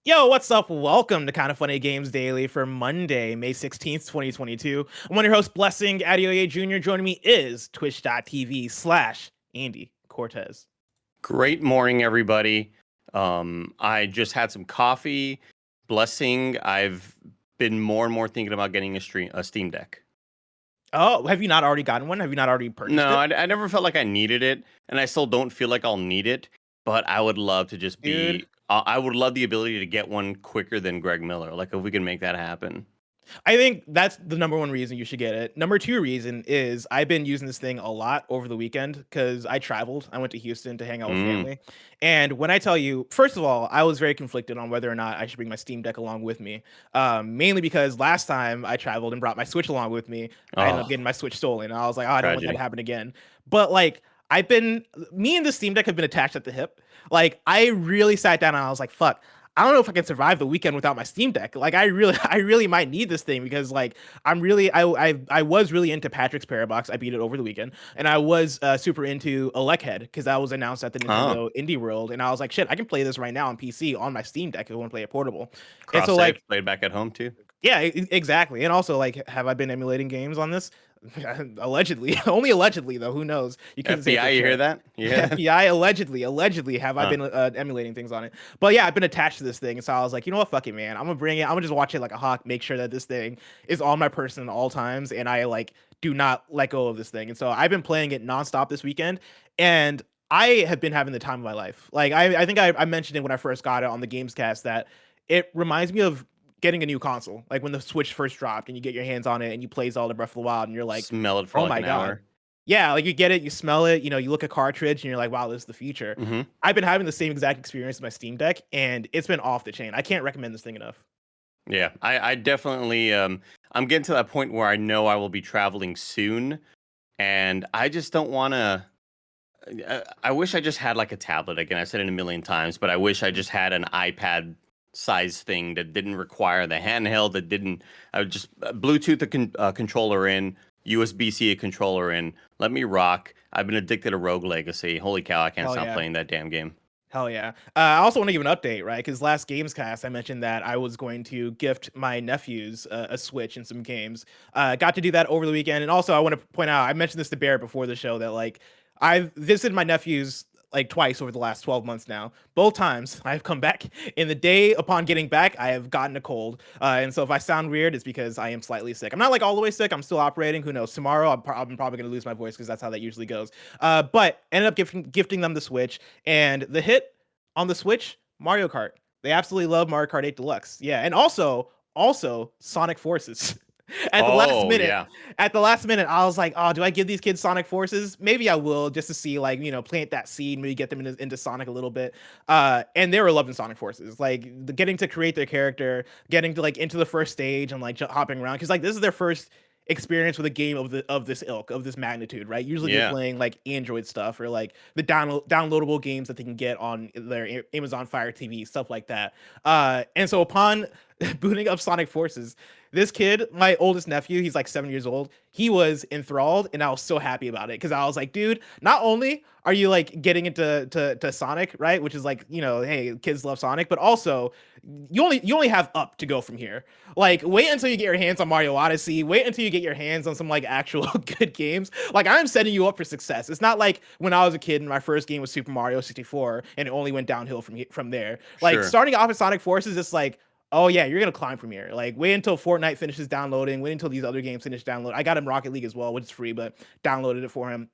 Yo, what's up? Welcome to Kinda Funny Games Daily for Monday, May 16th, 2022. I'm one of your hosts, Blessing Adeoye Jr. Joining me is twitch.tv/Andy Cortez. Great morning, everybody. I just had some coffee. Blessing, I've been more and more thinking about getting a Steam Deck. Oh, have you not already gotten one? Have you not already purchased No, it? I never felt like I needed it, and I still don't feel like I'll need it, but I would love to just Dude, be... I would love the ability to get one quicker than Greg Miller, like if we can make that happen. I think that's the number one reason you should get it. Number two reason is I've been using this thing a lot over the weekend because I traveled. I went to Houston to hang out with family. And when I tell you, first of all, I was very conflicted on whether or not I should bring my Steam Deck along with me. Mainly because last time I traveled and brought my Switch along with me, I ended up Oh, getting my Switch stolen. And I was like, oh, I don't want that to tragedy. happen again. But like, me and the Steam Deck have been attached at the hip. Like, I really sat down and I was like, fuck. I don't know if I can survive the weekend without my Steam Deck. Like I really might need this thing because like I was really into Patrick's Parabox. I beat it over the weekend, and I was super into Electhead because that was announced at the Oh, Nintendo Indie World, and I was like, shit, I can play this right now on PC on my Steam Deck if I want to play it portable. And cross so save, like played back at home too. yeah, exactly. And also, like, have I been emulating games on this? Allegedly, only allegedly though. Who knows? You couldn't say for FBI, you hear sure. that? You hear that? FBI allegedly have I Huh. been emulating things on it. But yeah, I've been attached to this thing, so I was like, you know what, fuck it, man. I'm gonna bring it. I'm gonna just watch it like a hawk. Make sure that this thing is on my person at all times, and I like do not let go of this thing. And so I've been playing it nonstop this weekend, and I have been having the time of my life. Like I think I mentioned it when I first got it on the Gamescast that it reminds me of getting a new console, like when the Switch first dropped and you get your hands on it and you play Zelda Breath of the Wild and you're like, Smell it for oh like my an god. hour. Yeah, like you get it, you smell it, you look at cartridge and you're like, wow, this is the future. Mm-hmm. I've been having the same exact experience with my Steam Deck and it's been off the chain. I can't recommend this thing enough. Yeah, I definitely I'm getting to that point where I know I will be traveling soon, and I just don't want to. I wish I just had like a tablet again. I said it a million times, but I wish I just had an iPad size thing that didn't require the handheld. That didn't. I would just Bluetooth a controller in, USB-C a controller in. Let me rock. I've been addicted to Rogue Legacy. Holy cow! I can't Hell stop yeah. playing that damn game. Hell yeah. I also want to give an update, right? Because last Gamescast, I mentioned that I was going to gift my nephews a Switch and some games. Got to do that over the weekend. And also, I want to point out, I mentioned this to Bear before the show that, like, I've visited my nephews like twice over the last 12 months now. Both times I've come back. In the day upon getting back, I have gotten a cold. And so if I sound weird, it's because I am slightly sick. I'm not like all the way sick. I'm still operating. Who knows? Tomorrow, I'm probably going to lose my voice because that's how that usually goes. But ended up gifting them the Switch. And the hit on the Switch, Mario Kart. They absolutely love Mario Kart 8 Deluxe. Yeah, and also Sonic Forces. At the last Oh minute, yeah, I was like, oh, do I give these kids Sonic Forces? Maybe I will, just to see, like, plant that seed, maybe get them into Sonic a little bit. And they were loving Sonic Forces, like getting to create their character, getting to like into the first stage and like hopping around, because like this is their first experience with a game of this ilk, of this magnitude, right? Usually they're yeah. playing like Android stuff or like the downloadable games that they can get on their Amazon Fire TV, stuff like that. And so upon booting up Sonic Forces, this kid, my oldest nephew, he's like 7 years old. He was enthralled, and I was so happy about it because I was like, dude, not only are you like getting into to Sonic, right? Which is like, hey, kids love Sonic, but also you only have up to go from here. Like, wait until you get your hands on Mario Odyssey. Wait until you get your hands on some like actual good games. Like, I'm setting you up for success. It's not like when I was a kid and my first game was Super Mario 64, and it only went downhill from there. Like, Sure. starting off with Sonic Forces, it's like, oh yeah, you're gonna climb from here. Like, wait until Fortnite finishes downloading. Wait until these other games finish downloading. I got him Rocket League as well, which is free, but downloaded it for him.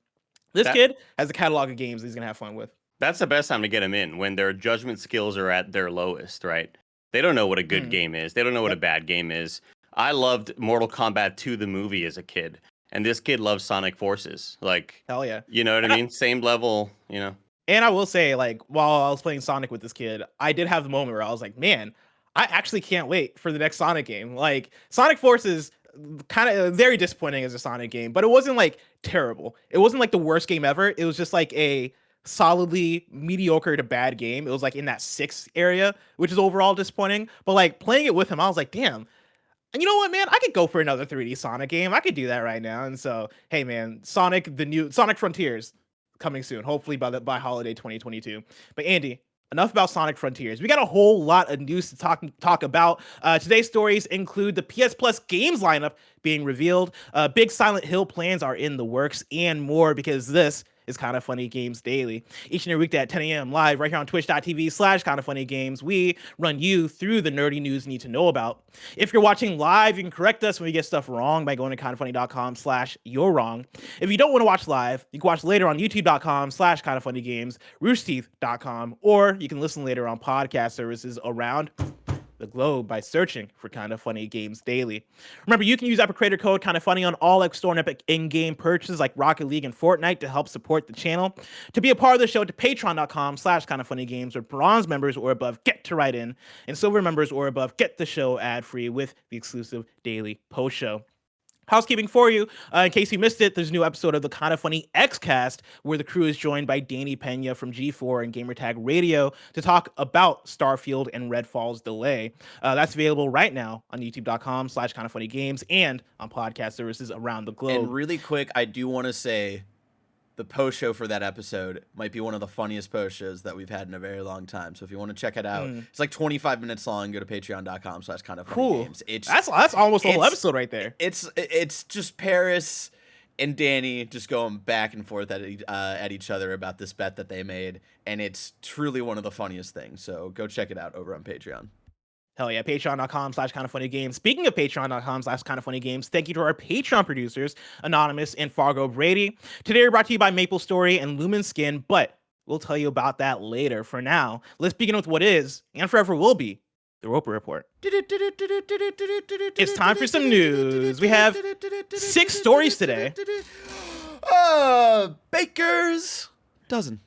This That kid has a catalog of games he's gonna have fun with. That's the best time to get them in, when their judgment skills are at their lowest, right? They don't know what a good Mm. game is. They don't know what a Yep. bad game is. I loved Mortal Kombat 2, the movie, as a kid, and this kid loves Sonic Forces. Like, Hell yeah. you know what I And I, mean? Same level. and I will say, like, while I was playing Sonic with this kid, I did have the moment where I was like, man, I actually can't wait for the next Sonic game. Like, Sonic Forces, kind of very disappointing as a Sonic game, but it wasn't like terrible. It wasn't like the worst game ever. It was just like a solidly mediocre to bad game. It was like in that 6 area, which is overall disappointing. But like playing it with him, I was like, damn. And you know what, man? I could go for another 3D Sonic game. I could do that right now. And so, hey, man, the new Sonic Frontiers coming soon, hopefully by holiday 2022. But Andy, enough about Sonic Frontiers. We got a whole lot of news to talk about. Today's stories include the PS Plus games lineup being revealed. Big Silent Hill plans are in the works and more, because this is Kinda Funny Games Daily. Each and every weekday at 10 a.m. live right here on twitch.tv/kindafunnygames. We run you through the nerdy news you need to know about. If you're watching live, you can correct us when we get stuff wrong by going to kindafunny.com/you're wrong. If you don't want to watch live, you can watch later on youtube.com/kindafunnygames, roosterteeth.com, or you can listen later on podcast services around the globe by searching for Kinda Funny Games Daily. Remember, you can use Epic Creator Code Kinda Funny on all Epic Store and Epic in-game purchases like Rocket League and Fortnite to help support the channel. To be a part of the show, to patreon.com/kindafunnygames, where bronze members or above get to write in, and silver members or above get the show ad-free with the exclusive daily post show. Housekeeping for you, in case you missed it, there's a new episode of the Kinda Funny Xcast where the crew is joined by Danny Pena from G4 and GamerTag Radio to talk about Starfield and Redfall's delay. That's available right now on youtube.com/kindafunnygames and on podcast services around the globe. And really quick, I do want to say the post show for that episode might be one of the funniest post shows that we've had in a very long time. So if you want to check it out, it's like 25 minutes long. Go to patreon.com/kindafunnygames. Cool. That's almost a whole episode right there. It's just Paris and Danny just going back and forth at each other about this bet that they made, and it's truly one of the funniest things. So go check it out over on Patreon. Hell yeah, patreon.com/kindafunnygames. Speaking of patreon.com/kindafunnygames, thank you to our Patreon producers, Anonymous and Fargo Brady. Today we're brought to you by Maple Story and Lumen Skin, but we'll tell you about that later. For now, let's begin with what is, and forever will be, the Roper Report. It's time for some news. We have 6 stories today. Baker's dozen.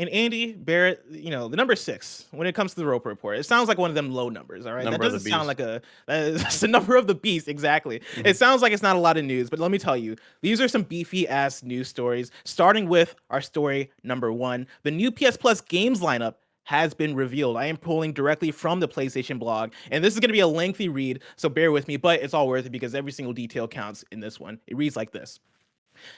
And Andy, Barrett, the number 6, when it comes to the Roper Report, it sounds like one of them low numbers, all right? That doesn't sound like that's the number of the beast, exactly. Mm-hmm. It sounds like it's not a lot of news, but let me tell you, these are some beefy-ass news stories, starting with our story number 1. The new PS Plus games lineup has been revealed. I am pulling directly from the PlayStation blog, and this is going to be a lengthy read, so bear with me, but it's all worth it because every single detail counts in this one. It reads like this.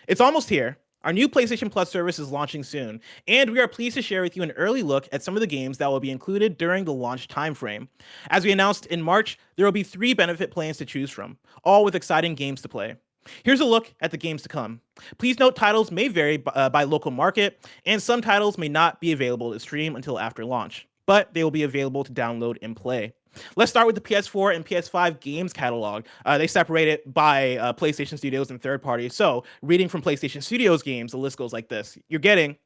It's almost here. Our new PlayStation Plus service is launching soon, and we are pleased to share with you an early look at some of the games that will be included during the launch timeframe. As we announced in March, there will be 3 benefit plans to choose from, all with exciting games to play. Here's a look at the games to come. Please note titles may vary by local market, and some titles may not be available to stream until after launch, but they will be available to download and play. Let's start with the PS4 and PS5 games catalog. They separate it by PlayStation Studios and third parties. So, reading from PlayStation Studios games, the list goes like this. You're getting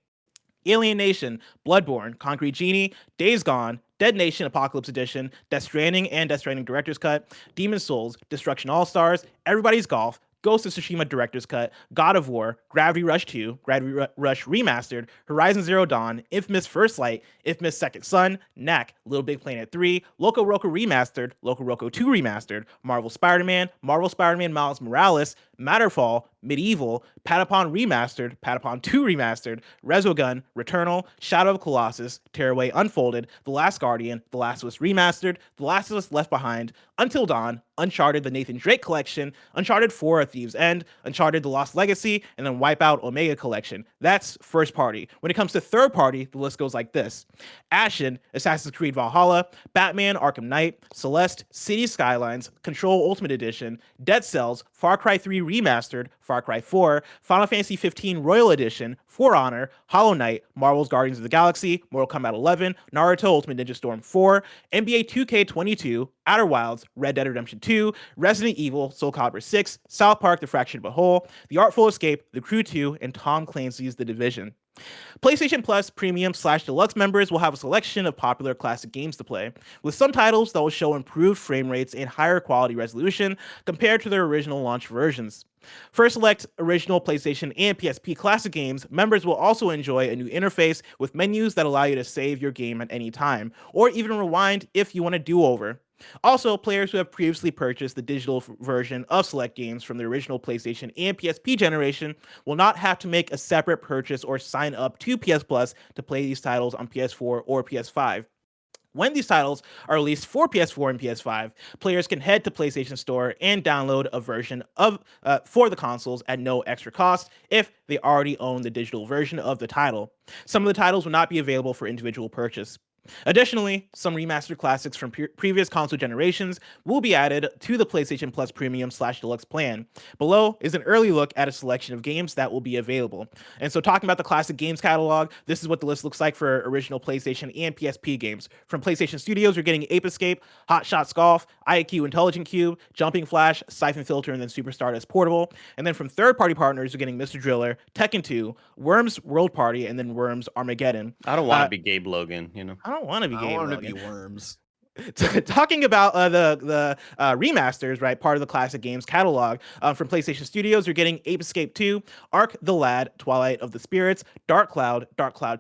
Alien Nation, Bloodborne, Concrete Genie, Days Gone, Dead Nation Apocalypse Edition, Death Stranding and Death Stranding Director's Cut, Demon's Souls, Destruction All-Stars, Everybody's Golf, Ghost of Tsushima Director's Cut, God of War, Gravity Rush 2, Gravity Rush Remastered, Horizon Zero Dawn, Infamous First Light, Infamous Second Son, Knack, Little Big Planet 3, Loco Roco Remastered, Loco Roco 2 Remastered, Marvel Spider-Man Miles Morales, Matterfall, Medieval, Patapon Remastered, Patapon 2 Remastered, Resogun, Returnal, Shadow of Colossus, Tearaway Unfolded, The Last Guardian, The Last of Us Remastered, The Last of Us Left Behind, Until Dawn, Uncharted The Nathan Drake Collection, Uncharted 4 A Thief's End, Uncharted The Lost Legacy, and then Wipeout Omega Collection. That's first party. When it comes to third party, the list goes like this. Ashen, Assassin's Creed Valhalla, Batman Arkham Knight, Celeste, City Skylines, Control Ultimate Edition, Dead Cells, Far Cry 3 Remastered, Far Cry 4, Final Fantasy 15 Royal Edition, For Honor, Hollow Knight, Marvel's Guardians of the Galaxy, Mortal Kombat 11, Naruto Ultimate Ninja Storm 4, NBA 2K22, Outer Wilds, Red Dead Redemption 2, Resident Evil, Soul Calibur 6, South Park The Fractured But Whole, The Artful Escape, The Crew 2, and Tom Clancy's The Division. PlayStation Plus Premium/Deluxe members will have a selection of popular classic games to play, with some titles that will show improved frame rates and higher quality resolution compared to their original launch versions. For select original PlayStation and PSP classic games, members will also enjoy a new interface with menus that allow you to save your game at any time, or even rewind if you want a do-over. Also, players who have previously purchased the digital version of select games from the original PlayStation and PSP generation will not have to make a separate purchase or sign up to PS Plus to play these titles on PS4 or PS5. When these titles are released for PS4 and PS5, players can head to PlayStation Store and download a version of for the consoles at no extra cost if they already own the digital version of the title. Some of the titles will not be available for individual purchase. Additionally, some remastered classics from previous console generations will be added to the PlayStation Plus Premium/Deluxe plan. Below is an early look at a selection of games that will be available. And so, talking about the classic games catalog, this is what the list looks like for original PlayStation and PSP games. From PlayStation Studios, you're getting Ape Escape, Hot Shots Golf, IQ Intelligent Cube, Jumping Flash, Siphon Filter, and then Super Stardust Portable. And then from third-party partners, you're getting Mr. Driller, Tekken 2, Worms World Party, and then Worms Armageddon. I don't want to be Gabe Logan, you know. I don't want to be I Gabe want to Logan. be Worms. Talking about the remasters, right? Part of the classic games catalog from PlayStation Studios, you're getting Ape Escape 2, Ark the Lad, Twilight of the Spirits, Dark Cloud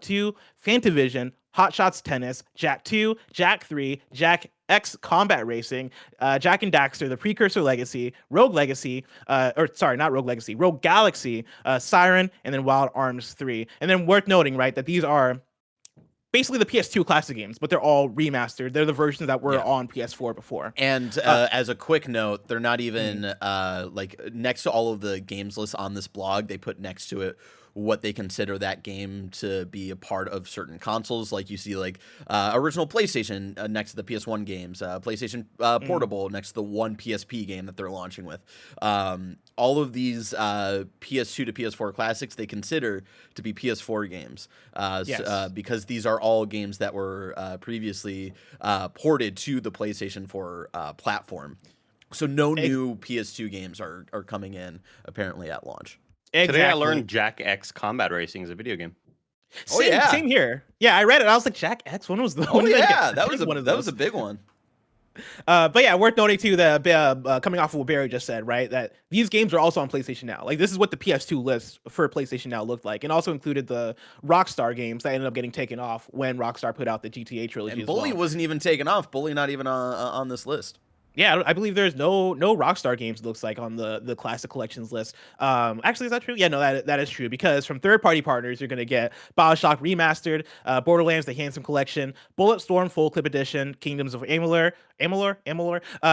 2, Fantavision, Hot Shots Tennis, Jak 2, Jak 3, Jak X Combat Racing, Jak and Daxter, The Precursor Legacy, Rogue Legacy, Rogue Galaxy, Siren, and then Wild Arms 3. And then worth noting, right, that these are basically the PS2 classic games, but they're all remastered. They're the versions that were on PS4 before. And as a quick note, they're not even like next to all of the games lists on this blog, they put next to it what they consider that game to be a part of certain consoles. Like you see like original PlayStation next to the PS1 games, PlayStation Portable next to the one PSP game that they're launching with. All of these PS2 to PS4 classics they consider to be PS4 games because these are all games that were previously ported to the PlayStation 4 platform. So no new PS2 games are coming in apparently at launch. Exactly. Today I learned Jak X Combat Racing is a video game. Same here. Yeah, I read it. I was like, Jak X. When was the? Oh yeah, that was a big one. But yeah, worth noting too that coming off of what Barry just said, right, that these games are also on PlayStation Now. Like this is what the PS2 list for PlayStation Now looked like, and also included the Rockstar games that ended up getting taken off when Rockstar put out the GTA trilogy. And Bully wasn't even taken off. Bully not even on this list. Yeah, I believe there's no Rockstar games, it looks like, on the classic collections list. Actually, is that true? Yeah, no, that is true, because from third-party partners, you're going to get BioShock Remastered, Borderlands The Handsome Collection, Bulletstorm Full Clip Edition, Kingdoms of Amalur,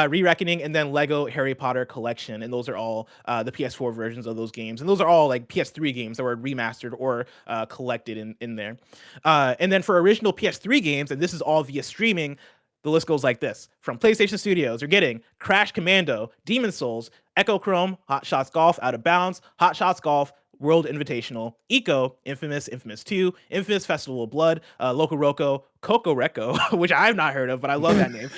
Re-Reckoning, and then Lego Harry Potter Collection. And those are all the PS4 versions of those games. And those are all like PS3 games that were remastered or collected in there. And then for original PS3 games, and this is all via streaming, the list goes like this. From PlayStation Studios, you're getting Crash Commando, Demon Souls, Echo Chrome, Hot Shots Golf, Out of Bounds, Hot Shots Golf, World Invitational, Eco, Infamous 2, Infamous Festival of Blood, Loco Roco, Coco Reco, which I've not heard of, but I love that name.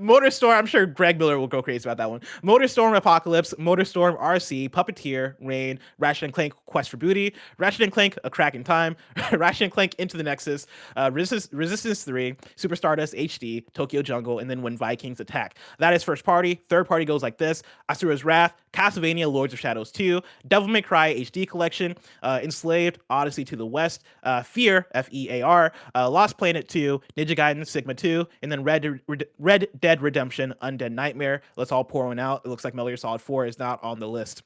Motorstorm, I'm sure Greg Miller will go crazy about that one. Motorstorm Apocalypse, Motorstorm RC, Puppeteer, Rain, Ratchet & Clank Quest for Booty, Ratchet & Clank A Crack in Time, Ratchet & Clank Into the Nexus, Resistance 3, Super Stardust HD, Tokyo Jungle, and then When Vikings Attack. That is first party. Third party goes like this: Asura's Wrath, Castlevania Lords of Shadows 2, Devil May Cry HD Collection, Enslaved, Odyssey to the West, Fear, Fear, Lost Planet 2, Ninja Gaiden Sigma 2, and then Red Dead Redemption Undead Nightmare. Let's all pour one out. It looks like Metal Gear Solid 4 is not on the list.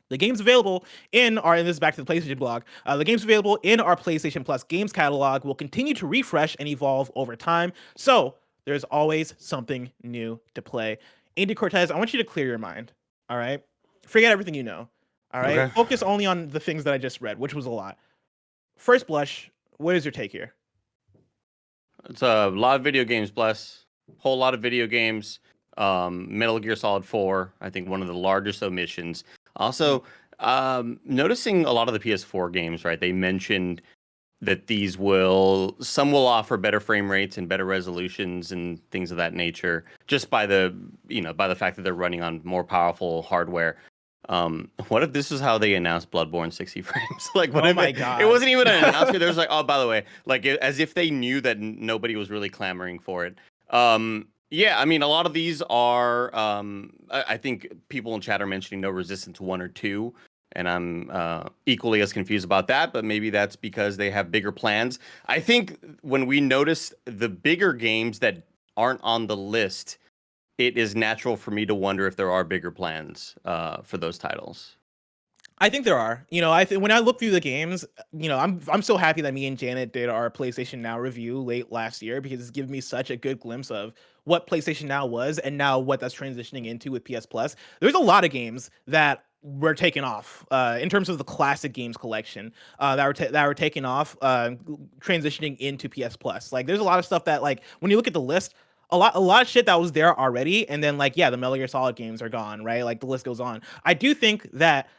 The games available and this is back to the PlayStation blog. The games available in our PlayStation Plus games catalog will continue to refresh and evolve over time. So there's always something new to play. Andy Cortez, I want you to clear your mind. All right. Forget everything you know. All right. Okay. Focus only on the things that I just read, which was a lot. First blush, what is your take here? It's a lot of video games, bless. Whole lot of video games. Metal Gear Solid 4, I think one of the largest omissions. Also, noticing a lot of the PS4 games, right? They mentioned that some will offer better frame rates and better resolutions and things of that nature, just by the fact that they're running on more powerful hardware. What if this is how they announced Bloodborne 60 frames? Like, what? Oh my God! It wasn't even an announcement. There was like, oh, by the way, like as if they knew that nobody was really clamoring for it. Yeah, I mean, a lot of these are. I think people in chat are mentioning no Resistance 1 or 2, and I'm equally as confused about that. But maybe that's because they have bigger plans. I think when we notice the bigger games that aren't on the list, it is natural for me to wonder if there are bigger plans for those titles. I think there are. I think when I look through the games, I'm so happy that me and Janet did our PlayStation Now review late last year because it's given me such a good glimpse of what PlayStation Now was and now what that's transitioning into with PS Plus. There's a lot of games that were taken off in terms of the classic games collection that were taken off transitioning into PS Plus. Like there's a lot of stuff that like when you look at the list, a lot of shit that was there already, and then like yeah, the Metal Gear Solid games are gone, right? Like the list goes on. I do think that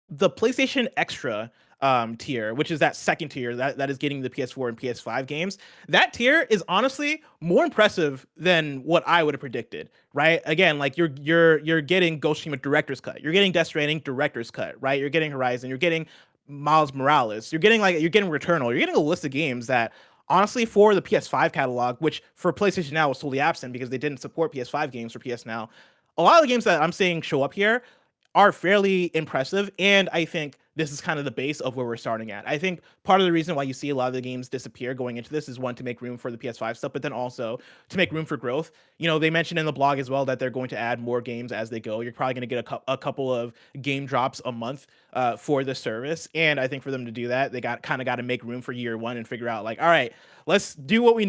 the PlayStation Extra tier, which is that second tier that is getting the PS4 and PS5 games, that tier is honestly more impressive than what I would have predicted. Right? Again, like you're getting Ghost of Tsushima Director's Cut, you're getting Death Stranding Director's Cut, right? You're getting Horizon, you're getting Miles Morales, you're getting Returnal, you're getting a list of games that. Honestly, for the PS5 catalog, which for PlayStation Now was totally absent because they didn't support PS5 games for PS Now, a lot of the games that I'm seeing show up here are fairly impressive, and I think this is kind of the base of where we're starting at. I think part of the reason why you see a lot of the games disappear going into this is one, to make room for the PS5 stuff, but then also to make room for growth. They mentioned in the blog as well that they're going to add more games as they go. You're probably going to get a couple of game drops a month for the service, and I think for them to do that, they got to make room for year one and figure out like, all right, let's do what we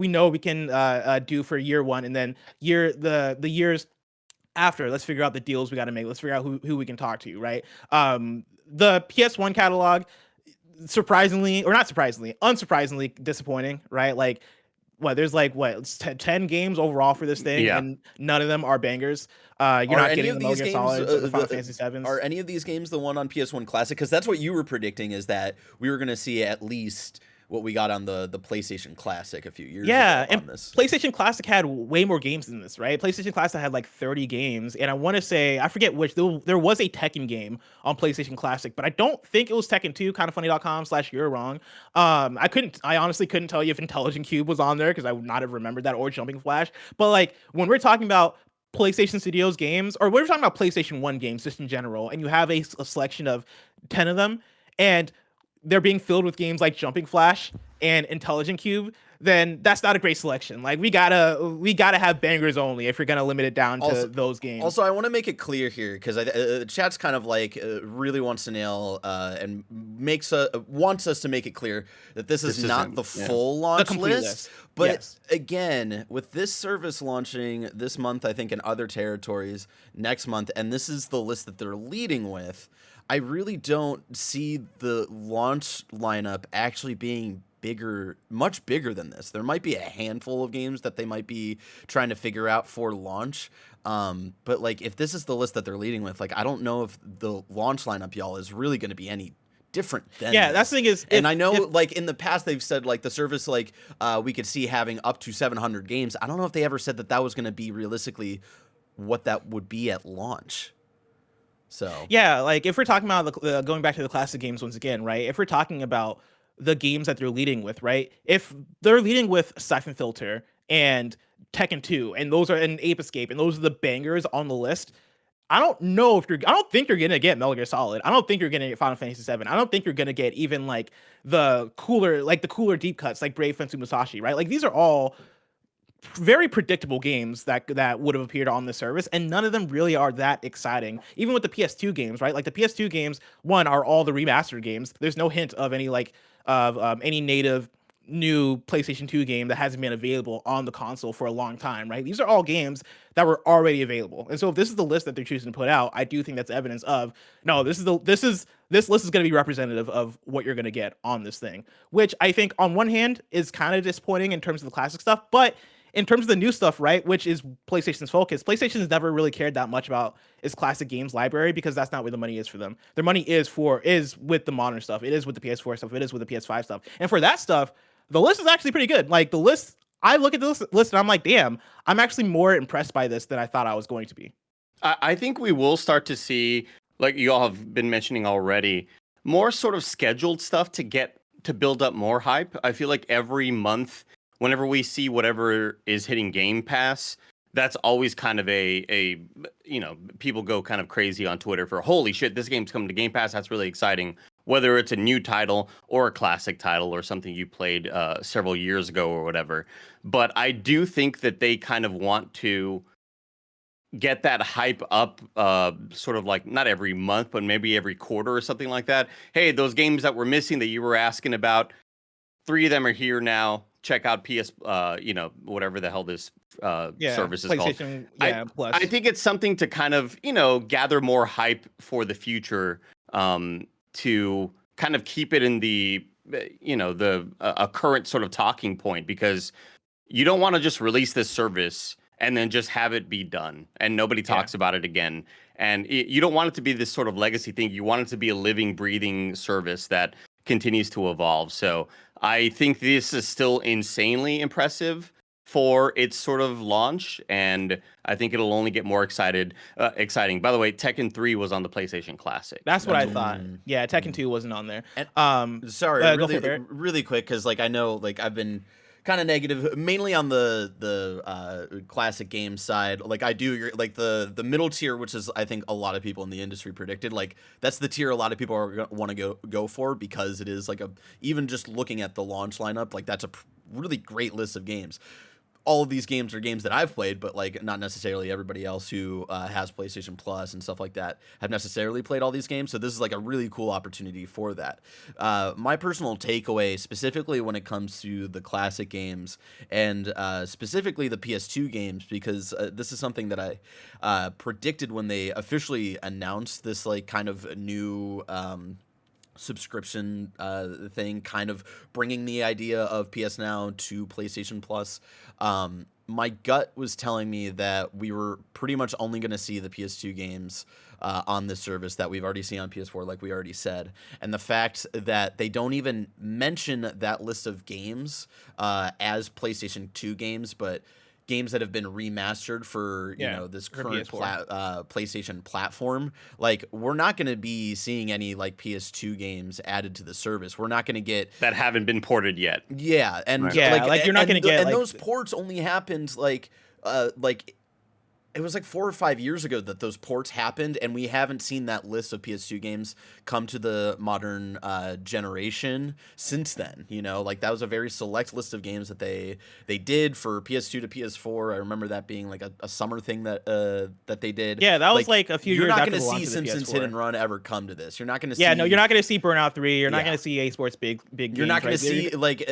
know we can do for year one, and then the years after, let's figure out the deals we got to make. Let's figure out who we can talk to, right? The PS1 catalog, surprisingly, or not surprisingly, unsurprisingly disappointing, right? Like, there's like, it's 10 games overall for this thing, Yeah. and none of them are bangers. You're Are not any getting of the Metal these Gear games Solids or the Final Fantasy 7s. are any of these games the one on PS1 Classic? Because that's what you were predicting, is that we were going to see at least what we got on the PlayStation Classic a few years ago and on this. PlayStation Classic had way more games than this, right? PlayStation Classic had like 30 games, and I want to say, I forget which, there was a Tekken game on PlayStation Classic, but I don't think it was Tekken 2, kindafunny.com/you're wrong. I honestly couldn't tell you if Intelligent Cube was on there because I would not have remembered that, or Jumping Flash. But like when we're talking about PlayStation Studios games, or we're talking about PlayStation 1 games just in general, and you have a selection of 10 of them, and they're being filled with games like Jumping Flash and Intelligent Cube, then that's not a great selection. Like we gotta have bangers only if you're gonna limit it down to those games. Also, I want to make it clear here because the chat's kind of like really wants to nail and wants us to make it clear that this is not the full launch list. But again, with this service launching this month, I think in other territories next month, and this is the list that they're leading with, I really don't see the launch lineup actually being much bigger than this. There might be a handful of games that they might be trying to figure out for launch. But like, if this is the list that they're leading with, like, I don't know if the launch lineup, y'all, is really going to be any different than that's the thing is, and I know like in the past they've said like the service, like we could see having up to 700 games. I don't know if they ever said that was going to be realistically what that would be at launch. So yeah, like if we're talking about going back to the classic games once again, right? If we're talking about the games that they're leading with, right? If they're leading with Siphon Filter and Tekken 2, and those are an Ape Escape, and those are the bangers on the list, I don't think you're gonna get Metal Gear Solid. I don't think you're gonna get Final Fantasy 7. I don't think you're gonna get even like the cooler deep cuts like Brave Fencer Musashi, right? Like these are all very predictable games that would have appeared on the service, and none of them really are that exciting. Even with the PS2 games, right? Like the PS2 games, one, are all the remastered games. There's no hint of any any native new PlayStation 2 game that hasn't been available on the console for a long time, right? These are all games that were already available. And so if this is the list that they're choosing to put out, I do think that's evidence of, no, this list is going to be representative of what you're going to get on this thing, which I think on one hand is kind of disappointing in terms of the classic stuff, but in terms of the new stuff, right, which is PlayStation's focus, PlayStation's never really cared that much about its classic games library because that's not where the money is for them. Their money is with the modern stuff. It is with the PS4 stuff. It is with the PS5 stuff. And for that stuff, the list is actually pretty good. Like the list, I look at this list and I'm like, damn, I'm actually more impressed by this than I thought I was going to be. I think we will start to see, like you all have been mentioning already, more sort of scheduled stuff to build up more hype. I feel like every month, whenever we see whatever is hitting Game Pass, that's always kind of a people go kind of crazy on Twitter for, holy shit, this game's coming to Game Pass. That's really exciting. Whether it's a new title or a classic title or something you played several years ago or whatever. But I do think that they kind of want to get that hype up, sort of like not every month, but maybe every quarter or something like that. Hey, those games that were missing that you were asking about, 3 of them are here now. Check out PS, whatever the hell this Yeah, service is called. PlayStation, I yeah, I Plus. think it's something to kind of gather more hype for the future, to kind of keep it in the the a current sort of talking point, because you don't want to just release this service and then just have it be done and nobody Yeah. talks about it again. And you don't want it to be this sort of legacy thing. You want it to be a living, breathing service that continues to evolve. So I think this is still insanely impressive for its sort of launch, and I think it'll only get more exciting. By the way, Tekken 3 was on the PlayStation Classic. That's what I That's thought. Yeah, Tekken 2 wasn't on there. And sorry, Go for it, really, Barrett. really quick, because like I know, like I've been kind of negative, mainly on the classic game side. Like I do agree, like the middle tier, which is I think a lot of people in the industry predicted. Like that's the tier a lot of people are want to go for, because it is like even just looking at the launch lineup, like that's a really great list of games. All of these games are games that I've played, but like not necessarily everybody else who has PlayStation Plus and stuff like that have necessarily played all these games. So this is like a really cool opportunity for that. My personal takeaway, specifically when it comes to the classic games and specifically the PS2 games, because this is something that I predicted when they officially announced this like kind of new subscription thing, kind of bringing the idea of PS Now to PlayStation Plus. My gut was telling me that we were pretty much only going to see the PS2 games on this service that we've already seen on PS4, like we already said. And the fact that they don't even mention that list of games as PlayStation 2 games, but games that have been remastered for this for current PS4. PlayStation platform, like we're not going to be seeing any like PS2 games added to the service. We're not going to get that haven't been ported yet. yeah, and Right. Yeah, like you're not going to get and like those ports only happened like it was like 4 or 5 years ago that those ports happened, and we haven't seen that list of PS2 games come to the modern generation since then. Like that was a very select list of games that they did for PS2 to PS4. I remember that being like a summer thing that they did. Yeah, that was like a few you're years not after going the to launch see of the Simpsons PS4. Hit and Run ever come to this. You're not going to Yeah, see. no, you're not going to see Burnout 3. You're not Yeah. going to see EA Sports big games. You're not going right? to see like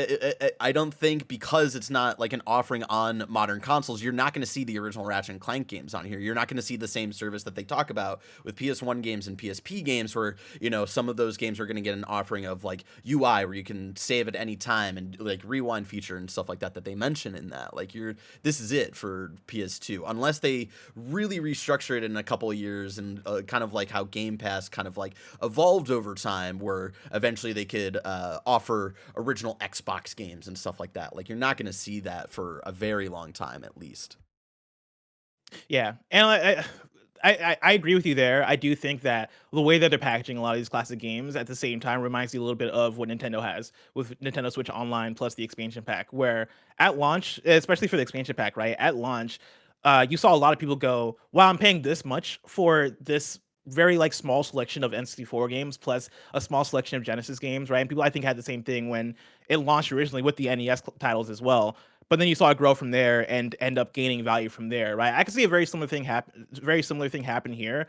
I don't think, because it's not like an offering on modern consoles, you're not going to see the original Ratchet and Clank games on here. You're not going to see the same service that they talk about with PS1 games and PSP games, where some of those games are going to get an offering of like UI where you can save at any time and like rewind feature and stuff like that they mention in that. Like this is it for PS2, unless they really restructure it in a couple of years, and kind of like how Game Pass kind of like evolved over time, where eventually they could offer original Xbox games and stuff like that. Like you're not going to see that for a very long time, at least. Yeah, and I agree with you there. I do think that the way that they're packaging a lot of these classic games at the same time reminds you a little bit of what Nintendo has with Nintendo Switch Online plus the expansion pack, where at launch, especially for the expansion pack, right? At launch, you saw a lot of people go, "Wow, I'm paying this much for this very like small selection of N64 games plus a small selection of Genesis games," right? And people I think had the same thing when it launched originally with the NES titles as well. But then you saw it grow from there and end up gaining value from there, right? I can see a very similar thing happen here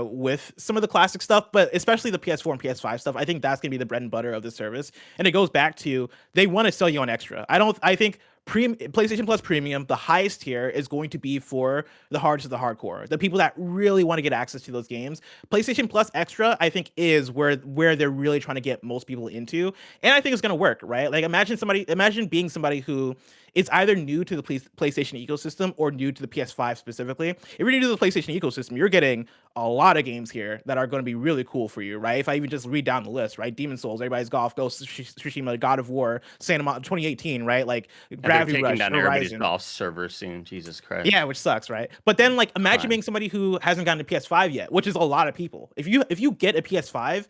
with some of the classic stuff, but especially the PS4 and PS5 stuff. I think that's gonna be the bread and butter of the service, and it goes back to they want to sell you on extra. I think PlayStation Plus Premium, the highest tier, is going to be for the hardest of the hardcore, the people that really want to get access to those games. PlayStation Plus Extra, I think, is where they're really trying to get most people into, and I think it's going to work, right? Like imagine being somebody who is either new to the PlayStation ecosystem or new to the PS5 specifically. If you're new to the PlayStation ecosystem, you're getting a lot of games here that are going to be really cool for you, right? If I even just read down the list, right? Demon Souls, everybody's Golf, Ghost of Tsushima, God of War, Santa Monica 2018, right? Like Gravity Rush, down Horizon. everybody's golf server soon. Jesus Christ. Yeah, which sucks, right? But then like imagine being somebody who hasn't gotten a PS5 yet, which is a lot of people. If you get a PS5,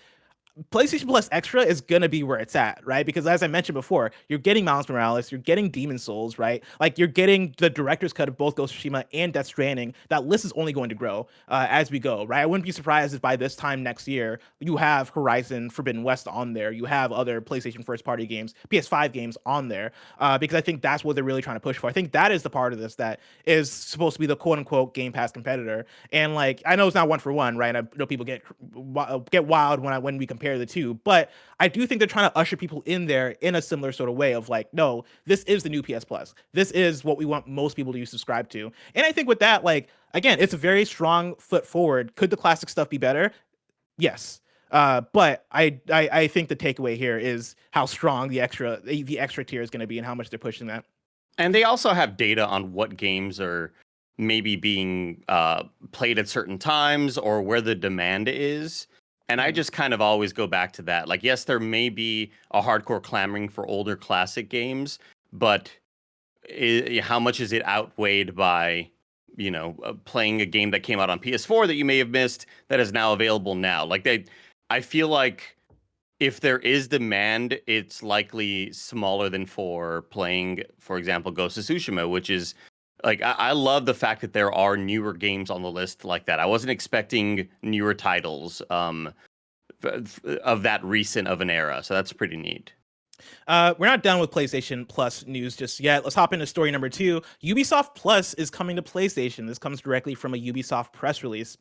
PlayStation Plus Extra is gonna be where it's at, right? Because as I mentioned before, you're getting Miles Morales, you're getting Demon Souls, right? Like you're getting the director's cut of both Ghost of Tsushima and Death Stranding. That list is only going to grow as we go, right? I wouldn't be surprised if by this time next year you have Horizon Forbidden West on there, you have other PlayStation first-party games, PS5 games on there, because I think that's what they're really trying to push for. I think that is the part of this that is supposed to be the quote-unquote Game Pass competitor. And like I know it's not one for one, right? I know people get wild when we compare the two, but I do think they're trying to usher people in there in a similar sort of way of like, no, this is the new PS Plus. This is what we want most people to subscribe to. And I think with that, like, again, it's a very strong foot forward. Could the classic stuff be better? Yes. But I think the takeaway here is how strong the extra tier is going to be and how much they're pushing that. And they also have data on what games are maybe being played at certain times or where the demand is. And I just kind of always go back to that. Like, yes, there may be a hardcore clamoring for older classic games, but how much is it outweighed by, playing a game that came out on PS4 that you may have missed that is now available now? Like, I feel like if there is demand, it's likely smaller than for playing, for example, Ghost of Tsushima, which is like, I love the fact that there are newer games on the list like that. I wasn't expecting newer titles of that recent of an era, so that's pretty neat. We're not done with PlayStation Plus news just yet. Let's hop into story number 2. Ubisoft Plus is coming to PlayStation. This comes directly from a Ubisoft press release.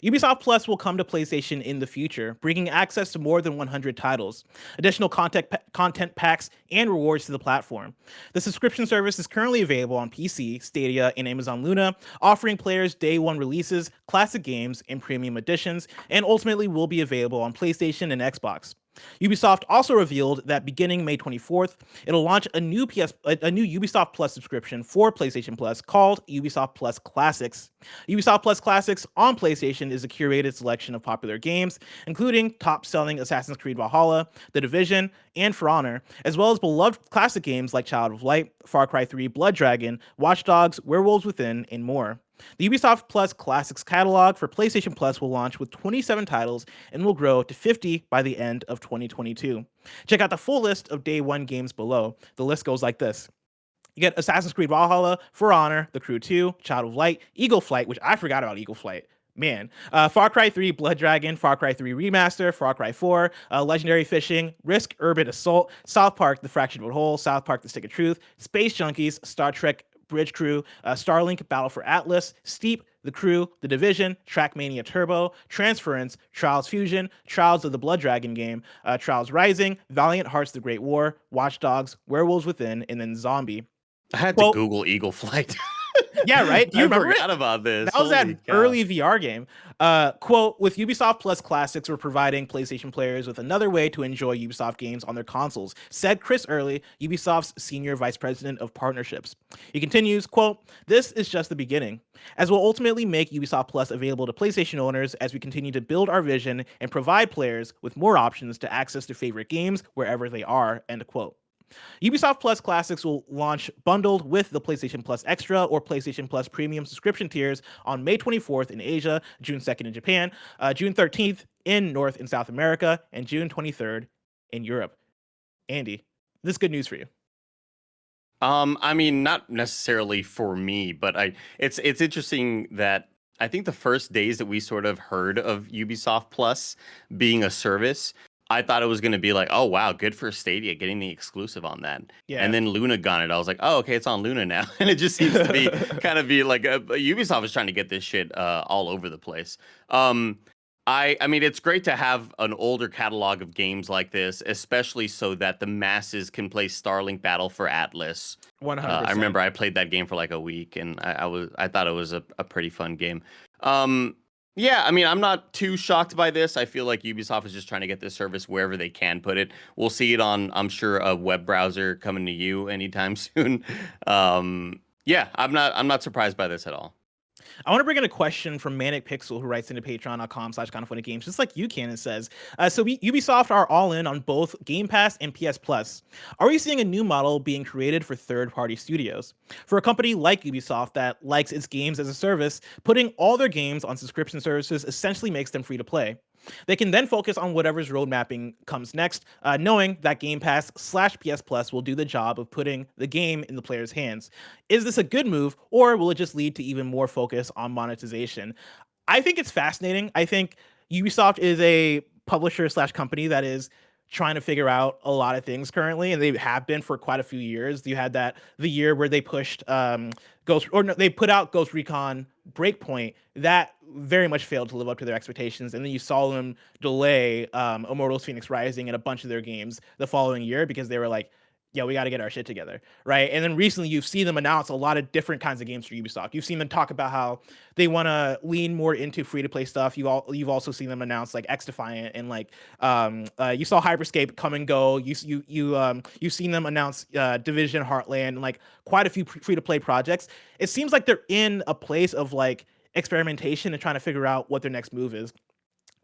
Ubisoft Plus will come to PlayStation in the future, bringing access to more than 100 titles, additional content packs, and rewards to the platform. The subscription service is currently available on PC, Stadia, and Amazon Luna, offering players day one releases, classic games, and premium editions, and ultimately will be available on PlayStation and Xbox. Ubisoft also revealed that beginning May 24th, it'll launch a new Ubisoft Plus subscription for PlayStation Plus called Ubisoft Plus Classics. Ubisoft Plus Classics on PlayStation is a curated selection of popular games, including top-selling Assassin's Creed Valhalla, The Division, and For Honor, as well as beloved classic games like Child of Light, Far Cry 3 Blood Dragon, Watch Dogs, Werewolves Within, and more. The Ubisoft Plus Classics catalog for PlayStation Plus will launch with 27 titles and will grow to 50 by the end of 2022. Check out the full list of day one games below. The list goes like this. You get Assassin's Creed Valhalla, For Honor, The Crew 2, Child of Light, Eagle Flight, which I forgot about Eagle Flight. Man, Far Cry 3 Blood Dragon, Far Cry 3 Remaster, Far Cry 4, Legendary Fishing, Risk Urban Assault, South Park The Fractured Whole, South Park The Stick of Truth, Space Junkies, Star Trek Bridge Crew, Starlink Battle for Atlas, Steep, The Crew, The Division, Trackmania Turbo, Transference, Trials Fusion, Trials of the Blood Dragon game, Trials Rising, Valiant Hearts The Great War, Watch Dogs, Werewolves Within, and then Zombie. I had to Google Eagle Flight. Yeah, right? Do you remember forgot about this. That was that early VR game. Quote, with Ubisoft Plus Classics, we're providing PlayStation players with another way to enjoy Ubisoft games on their consoles, said Chris Early, Ubisoft's Senior Vice President of Partnerships. He continues, quote, this is just the beginning, as we'll ultimately make Ubisoft Plus available to PlayStation owners as we continue to build our vision and provide players with more options to access their favorite games wherever they are, end quote. Ubisoft Plus Classics will launch bundled with the PlayStation Plus Extra or PlayStation Plus Premium subscription tiers on May 24th in Asia, June 2nd in Japan, June 13th in North and South America, and June 23rd in Europe. Andy, this is good news for you. I mean, not necessarily for me, but it's interesting that I think the first days that we sort of heard of Ubisoft Plus being a service, I thought it was going to be like, oh, wow, good for Stadia getting the exclusive on that. Yeah. And then Luna got it. I was like, oh, okay, it's on Luna now. And it just seems to be kind of be like Ubisoft is trying to get this shit all over the place. I mean, it's great to have an older catalog of games like this, especially so that the masses can play Starlink Battle for Atlas. 100%. I remember I played that game for like a week, and I thought it was a pretty fun game. Yeah, I mean, I'm not too shocked by this. I feel like Ubisoft is just trying to get this service wherever they can put it. We'll see it on, I'm sure, a web browser coming to you anytime soon. Yeah, I'm not surprised by this at all. I want to bring in a question from Manic Pixel, who writes into patreon.com/kindafunnygames, just like you can, and says, so Ubisoft are all in on both Game Pass and PS Plus. Are we seeing a new model being created for third-party studios? For a company like Ubisoft that likes its games as a service, putting all their games on subscription services essentially makes them free to play. They can then focus on whatever's road mapping comes next, knowing that Game Pass/PS Plus will do the job of putting the game in the player's hands. Is this a good move, or will it just lead to even more focus on monetization? I think it's fascinating. I think Ubisoft is a publisher/company that is trying to figure out a lot of things currently, and they have been for quite a few years. You had the year where they pushed they put out Ghost Recon Breakpoint. That very much failed to live up to their expectations, and then you saw them delay Immortals Phoenix Rising and a bunch of their games the following year because they were like, yeah, we got to get our shit together, right? And then recently you've seen them announce a lot of different kinds of games for Ubisoft. You've seen them talk about how they want to lean more into free-to-play stuff. You've also seen them announce like X Defiant and like you saw Hyperscape come and go. You've seen them announce Division, Heartland, and like quite a few free-to-play projects. It seems like they're in a place of like experimentation and trying to figure out what their next move is.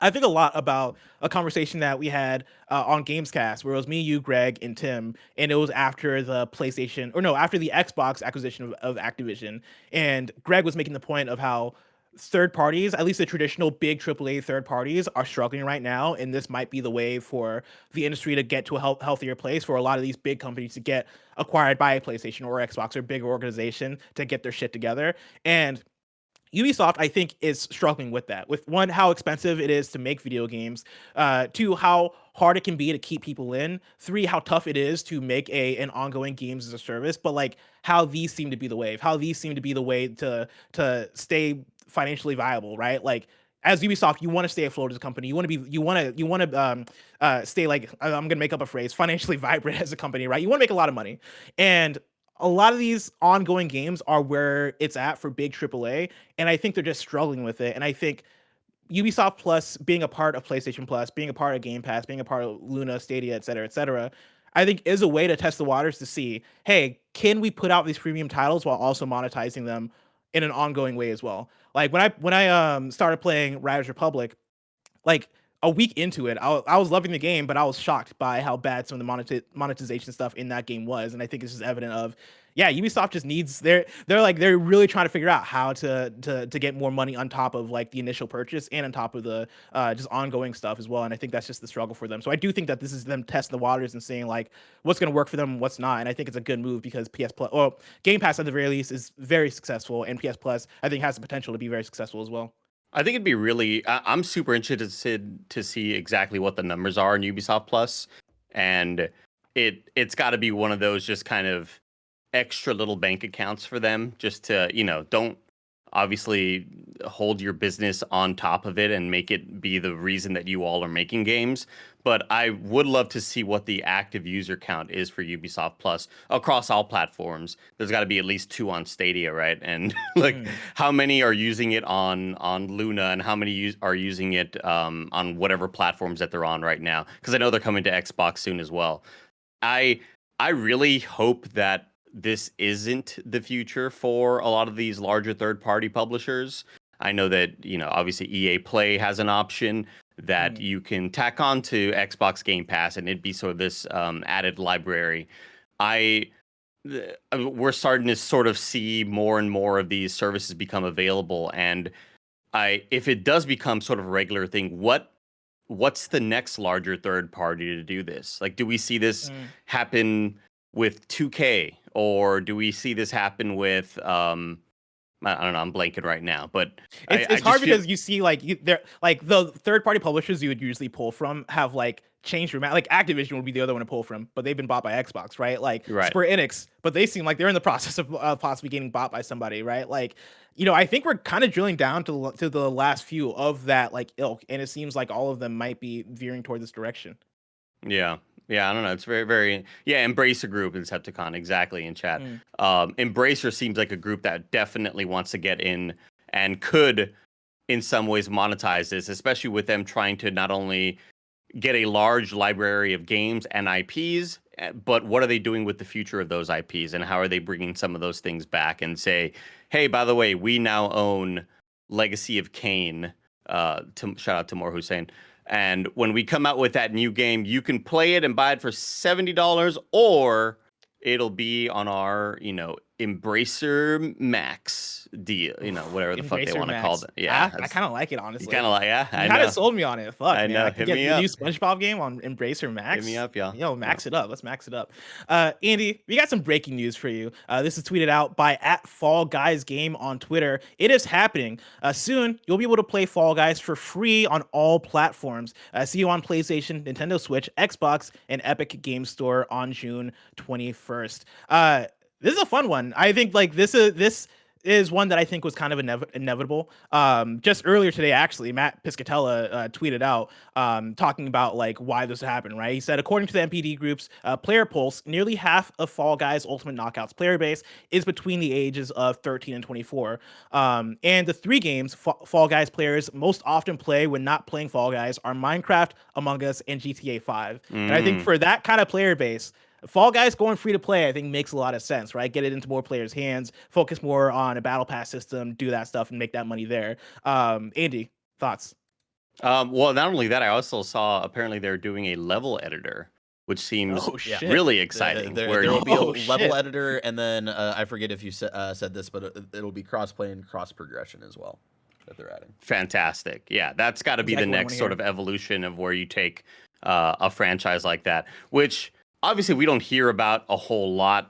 I think a lot about a conversation that we had on Gamescast, where it was me, you, Greg, and Tim, and it was after the after the Xbox acquisition of Activision, and Greg was making the point of how third parties, at least the traditional big AAA third parties, are struggling right now, and this might be the way for the industry to get to a healthier place for a lot of these big companies to get acquired by a PlayStation or Xbox or bigger organization to get their shit together. And Ubisoft, I think, is struggling with that. With one, how expensive it is to make video games. Two, how hard it can be to keep people in. Three, how tough it is to make an ongoing games as a service. But like how these seem to be the wave. How these seem to be the way to stay financially viable, right? Like as Ubisoft, you want to stay afloat as a company. You want to stay like I'm gonna make up a phrase, financially vibrant as a company, right? You want to make a lot of money, and a lot of these ongoing games are where it's at for big AAA, and I think they're just struggling with it. And I think Ubisoft Plus being a part of PlayStation Plus, being a part of Game Pass, being a part of Luna, Stadia, et cetera, I think is a way to test the waters to see, hey, can we put out these premium titles while also monetizing them in an ongoing way as well? Like when I started playing Riders Republic, like a week into it, I was loving the game, but I was shocked by how bad some of the monetization stuff in that game was. And I think it's just evident of, yeah, Ubisoft just needs they're really trying to figure out how to get more money on top of like the initial purchase and on top of the just ongoing stuff as well. And I think that's just the struggle for them. So I do think that this is them testing the waters and seeing like what's going to work for them, what's not. And I think it's a good move because PS Plus, or Game Pass at the very least, is very successful, and PS Plus I think has the potential to be very successful as well. I think it'd be really. I'm super interested to see exactly what the numbers are in Ubisoft Plus, and it's got to be one of those just kind of extra little bank accounts for them, just to don't obviously hold your business on top of it and make it be the reason that you all are making games. But I would love to see what the active user count is for Ubisoft Plus across all platforms. There's got to be at least 2 on Stadia, right? And like, how many are using it on Luna, and how many are using it on whatever platforms that they're on right now? Because I know they're coming to Xbox soon as well. I really hope that this isn't the future for a lot of these larger third-party publishers. I know that, obviously EA Play has an option that you can tack on to Xbox Game Pass, and it'd be sort of this added library. We're starting to sort of see more and more of these services become available, and if it does become sort of a regular thing, what's the next larger third party to do this? Like, do we see this happen with 2K, or do we see this happen with I don't know, I'm blanking right now, but it's hard because you see they're like the third party publishers you would usually pull from have like changed like Activision would be the other one to pull from, but they've been bought by Xbox, right? Like Square Enix, but they seem like they're in the process of possibly getting bought by somebody, right? Like, I think we're kind of drilling down to the last few of that like ilk, and it seems like all of them might be veering toward this direction. Yeah. Yeah, I don't know. It's very, very... Yeah, Embracer Group in Decepticon, exactly, in chat. Embracer seems like a group that definitely wants to get in and could, in some ways, monetize this, especially with them trying to not only get a large library of games and IPs, but what are they doing with the future of those IPs, and how are they bringing some of those things back and say, hey, by the way, we now own Legacy of Kain. Shout out to More Hussein. And when we come out with that new game, you can play it and buy it for $70, or it'll be on our, Embracer Max deal, whatever the fuck they Embracer want to call Max. it. Yeah, I kind of like it, you honestly. kind of like, yeah, You I kind of know. sold me on it. Fuck, I man. know. I could Hit get me the new up. SpongeBob game on Embracer Hit Max. me up, y'all. Yo, max it up. Let's max it up. Andy, we got some breaking news for you. This is tweeted out by @FallGuysGame on Twitter. It is happening. Soon, you'll be able to play Fall Guys for free on all platforms. See you on PlayStation, Nintendo Switch, Xbox, and Epic Game Store on June 21st. This is a fun one. I think like this is one that I think was kind of inevitable. Just earlier today, actually, Matt Piscatella tweeted out talking about like why this happened. Right, he said, according to the MPD Group's player pulse, nearly half of Fall Guys Ultimate Knockouts player base is between the ages of 13 and 24. And the three games Fall Guys players most often play when not playing Fall Guys are Minecraft, Among Us, and GTA 5. And I think for that kind of player base, Fall Guys going free to play, I think makes a lot of sense, right? Get it into more players' hands, focus more on a battle pass system, do that stuff, and make that money there. Andy, thoughts? Well, not only that, I also saw apparently they're doing a level editor, which seems really exciting. There where will be a shit. level editor, and then I forget if you said this, but it'll be cross-play and cross-progression as well that they're adding. Fantastic. Yeah, that's got to be the next sort of evolution of where you take a franchise like that, which obviously we don't hear about a whole lot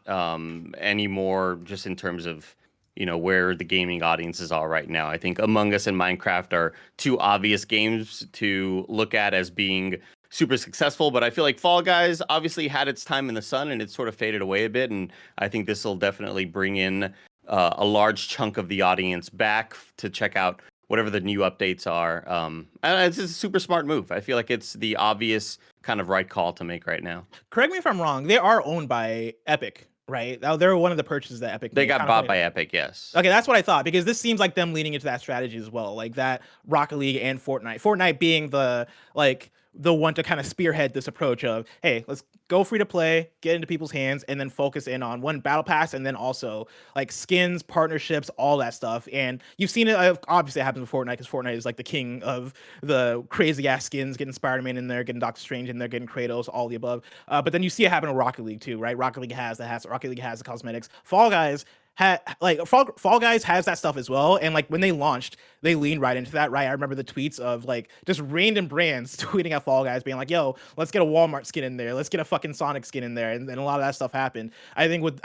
anymore, just in terms of where the gaming audiences are right now. I think Among Us and Minecraft are two obvious games to look at as being super successful, but I feel like Fall Guys obviously had its time in the sun and it sort of faded away a bit, and I think this will definitely bring in a large chunk of the audience back to check out whatever the new updates are. And it's a super smart move. I feel like it's the obvious kind of right call to make right now. Correct me if I'm wrong. They are owned by Epic, right? They're one of the purchases that Epic They made. got bought by Epic, yes. Okay, that's what I thought, because this seems like them leaning into that strategy as well, like that Rocket League and Fortnite. Fortnite being the one to kind of spearhead this approach of, hey, let's go free to play, get into people's hands, and then focus in on one battle pass, and then also like skins, partnerships, all that stuff. And you've seen it, obviously it happens with Fortnite, because Fortnite is like the king of the crazy ass skins, getting Spider-Man in there, getting Doctor Strange in there, getting Kratos, all the above. But then you see it happen in Rocket League too, right? Rocket League has the cosmetics. Fall Guys Fall Guys has that stuff as well, and like when they launched, they leaned right into that, right? I remember the tweets of like just random brands tweeting at Fall Guys being like, yo, let's get a Walmart skin in there, let's get a fucking Sonic skin in there, and a lot of that stuff happened. I think with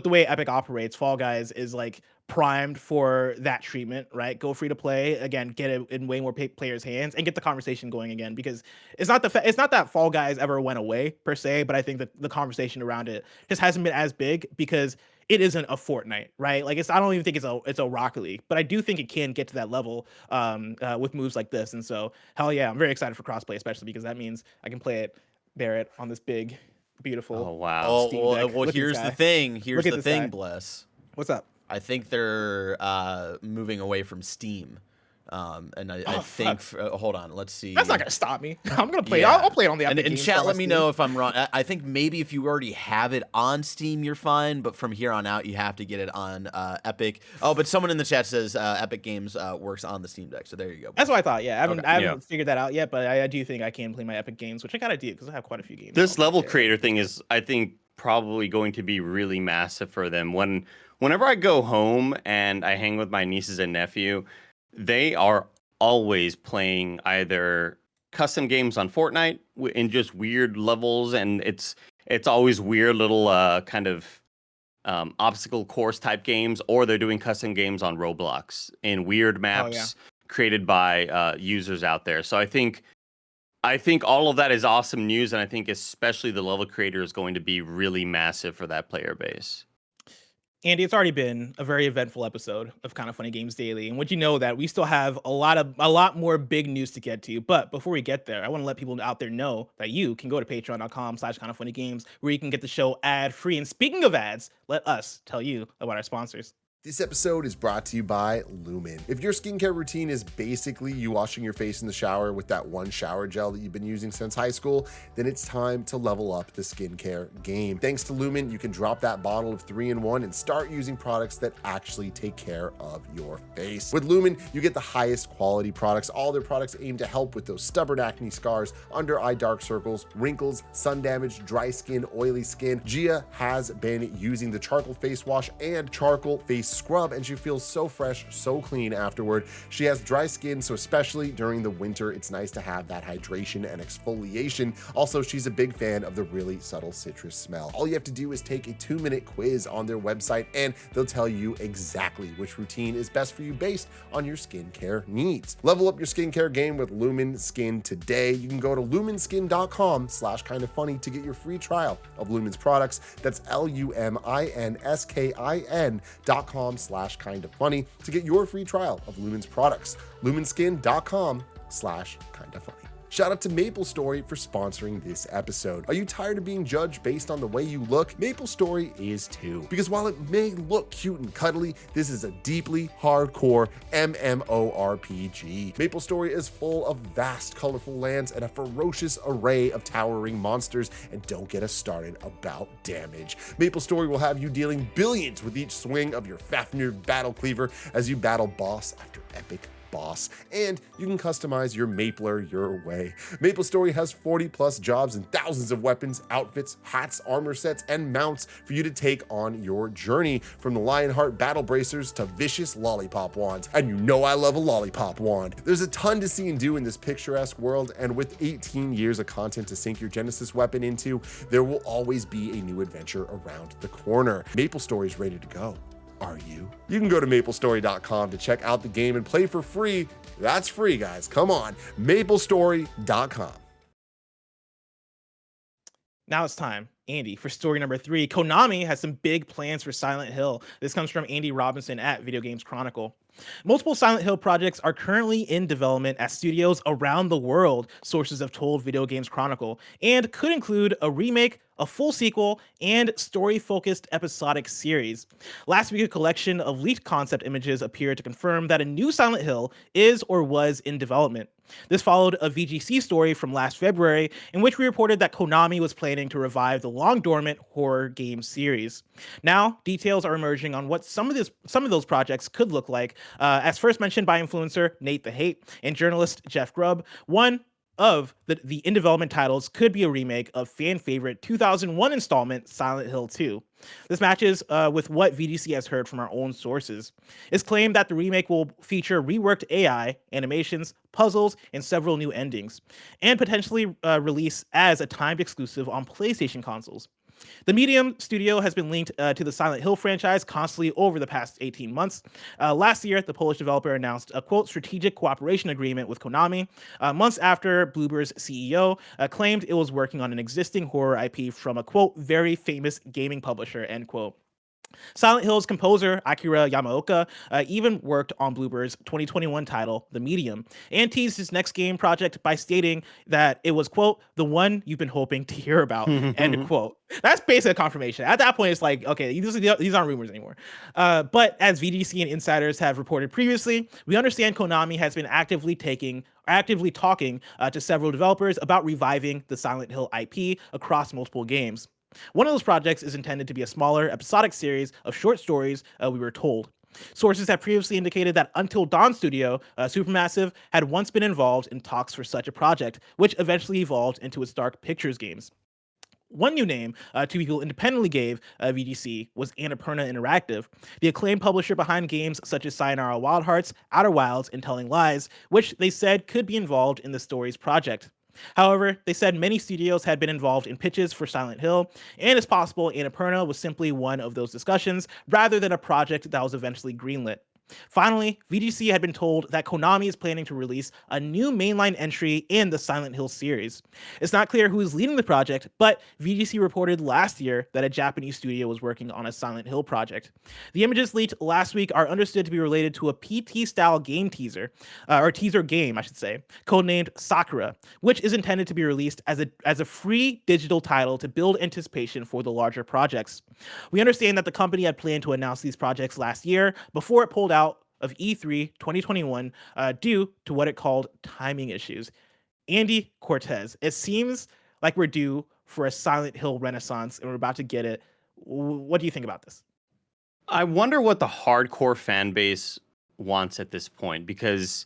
the way Epic operates, Fall Guys is like primed for that treatment, right? Go free to play again, get it in way more players' hands, and get the conversation going again, because it's not that Fall Guys ever went away per se, but I think that the conversation around it just hasn't been as big because it isn't a Fortnite, right? Like I don't even think it's a Rocket League, but I do think it can get to that level with moves like this. And so, hell yeah, I'm very excited for crossplay, especially because that means I can play it, bear it on this big, beautiful. Oh wow. Steam Deck. Well, here's the thing. Here's the thing, Bless. What's up? I think they're moving away from Steam. And I think hold on, let's see. That's not gonna stop me. I'm gonna play. Yeah. I'll play it on the Epic. And chat, let me know if I'm wrong. I think maybe if you already have it on Steam, you're fine. But from here on out, you have to get it on Epic. Oh, but someone in the chat says Epic Games works on the Steam Deck. So there you go. That's what I thought. Yeah, I haven't figured that out yet, but I do think I can play my Epic games, which I gotta do because I have quite a few games. This level creator thing is, I think, probably going to be really massive for them. Whenever I go home and I hang with my nieces and nephew, they are always playing either custom games on Fortnite in just weird levels, and it's always weird little kind of obstacle course type games, or they're doing custom games on Roblox in weird maps created by users out there. So I think all of that is awesome news, and I think especially the level creator is going to be really massive for that player base. Andy, it's already been a very eventful episode of Kinda Funny Games Daily, and would you know that we still have a lot more big news to get to. But before we get there, I want to let people out there know that you can go to patreon.com/kindafunnygames, where you can get the show ad free. And speaking of ads, let us tell you about our sponsors. This episode is brought to you by Lumen. If your skincare routine is basically you washing your face in the shower with that one shower gel that you've been using since high school, then it's time to level up the skincare game. Thanks to Lumen, you can drop that bottle of 3-in-1 and start using products that actually take care of your face. With Lumen, you get the highest quality products. All their products aim to help with those stubborn acne scars, under eye dark circles, wrinkles, sun damage, dry skin, oily skin. Gia has been using the charcoal face wash and charcoal face scrub, and she feels so fresh, so clean afterward. She has dry skin, so especially during the winter, it's nice to have that hydration and exfoliation. Also, she's a big fan of the really subtle citrus smell. All you have to do is take a 2-minute quiz on their website, and they'll tell you exactly which routine is best for you based on your skincare needs. Level up your skincare game with Lumen Skin today. You can go to lumenskin.com/kindafunny to get your free trial of Lumen's products. That's luminskin.com/kindafunny to get your free trial of Lumen's products. lumenskin.com/kindafunny. Shout out to MapleStory for sponsoring this episode. Are you tired of being judged based on the way you look? MapleStory is too. Because while it may look cute and cuddly, this is a deeply hardcore MMORPG. MapleStory is full of vast, colorful lands and a ferocious array of towering monsters, and don't get us started about damage. MapleStory will have you dealing billions with each swing of your Fafnir battle cleaver as you battle boss after epic boss, and you can customize your Mapler your way. MapleStory has 40 plus jobs and thousands of weapons, outfits, hats, armor sets, and mounts for you to take on your journey, from the Lionheart battle bracers to vicious lollipop wands. And you know I love a lollipop wand. There's a ton to see and do in this picturesque world, and with 18 years of content to sink your Genesis weapon into, there will always be a new adventure around the corner. MapleStory is ready to go. Are you? You can go to maplestory.com to check out the game and play for free. That's free, guys. Come on. maplestory.com. Now it's time, Andy, for story number 3. Konami has some big plans for Silent Hill. This comes from Andy Robinson at Video Games Chronicle. Multiple Silent Hill projects are currently in development at studios around the world, sources have told Video Games Chronicle, and could include a remake, a full sequel, and story-focused episodic series. Last week, a collection of leaked concept images appeared to confirm that a new Silent Hill is or was in development. This followed a VGC story from last February in which we reported that Konami was planning to revive the long-dormant horror game series. Now, details are emerging on what some of those projects could look like, as first mentioned by influencer Nate the Hate and journalist Jeff Grubb. One of the in development titles could be a remake of fan favorite 2001 installment Silent Hill 2. This matches with what VGC has heard from our own sources. It's claimed that the remake will feature reworked AI, animations, puzzles, and several new endings, and potentially release as a timed exclusive on PlayStation consoles. The Medium studio has been linked to the Silent Hill franchise constantly over the past 18 months. Last year, the Polish developer announced a, quote, strategic cooperation agreement with Konami, months after Bloober's CEO claimed it was working on an existing horror IP from a, quote, very famous gaming publisher, end quote. Silent Hill's composer Akira Yamaoka even worked on Bloober's 2021 title, The Medium, and teased his next game project by stating that it was, quote, the one you've been hoping to hear about, end quote. That's basically a confirmation. At that point, it's like, okay, these aren't rumors anymore. But as VGC and insiders have reported previously, we understand Konami has been actively talking to several developers about reviving the Silent Hill IP across multiple games. One of those projects is intended to be a smaller episodic series of short stories, we were told. Sources have previously indicated that Until Dawn Studio, Supermassive, had once been involved in talks for such a project, which eventually evolved into its Dark Pictures games. One new name two people independently gave VGC was Annapurna Interactive, the acclaimed publisher behind games such as Sayonara Wild Hearts, Outer Wilds, and Telling Lies, which they said could be involved in the story's project. However, they said many studios had been involved in pitches for Silent Hill, and it's possible Annapurna was simply one of those discussions rather than a project that was eventually greenlit. Finally, VGC had been told that Konami is planning to release a new mainline entry in the Silent Hill series. It's not clear who is leading the project, but VGC reported last year that a Japanese studio was working on a Silent Hill project. The images leaked last week are understood to be related to a PT-style game teaser, or teaser game, I should say, codenamed Sakura, which is intended to be released as a free digital title to build anticipation for the larger projects. We understand that the company had planned to announce these projects last year before it pulled out of E3 2021 due to what it called timing issues. Andy Cortez, it seems like we're due for a Silent Hill renaissance and we're about to get it. What do you think about this? I wonder what the hardcore fan base wants at this point, because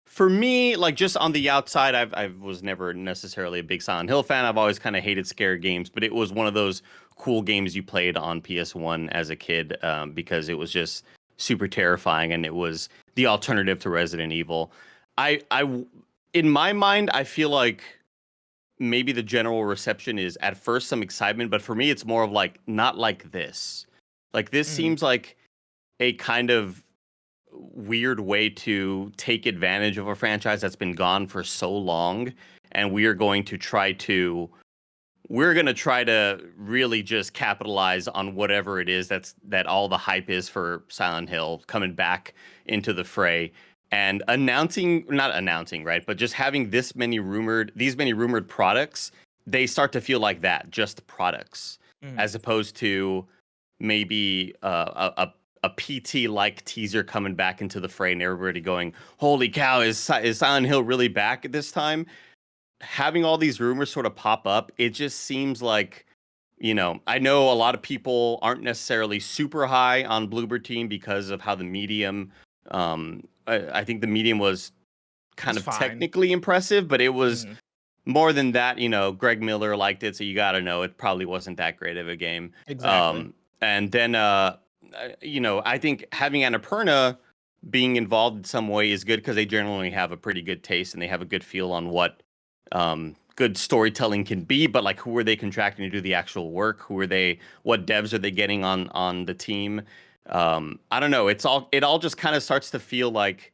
for me, like, just on the outside, I was never necessarily a big Silent Hill fan. I've always kind of hated scare games, but it was one of those cool games you played on PS1 as a kid, because it was just super terrifying and it was the alternative to Resident Evil. I in my mind, I feel like maybe the general reception is at first some excitement, but for me, it's more of like, not like this. Like, this seems like a kind of weird way to take advantage of a franchise that's been gone for so long, and we're going to try to really just capitalize on whatever it is that all the hype is for Silent Hill coming back into the fray, and not announcing, right, but just having these many rumored products. They start to feel like that, just products, as opposed to maybe a PT-like teaser coming back into the fray and everybody going, holy cow, is Silent Hill really back at this time? Having all these rumors sort of pop up, it just seems like, I know a lot of people aren't necessarily super high on Bloober Team because of how the medium, I think the medium was kind of fine. technically impressive, but it was more than that. Greg Miller liked it, so you got to know it probably wasn't that great of a game. Exactly. And then, I think having Annapurna being involved in some way is good because they generally have a pretty good taste and they have a good feel on what good storytelling can be. But like, who are they contracting to do the actual work? What devs are they getting on the team? I don't know. It all just kind of starts to feel like,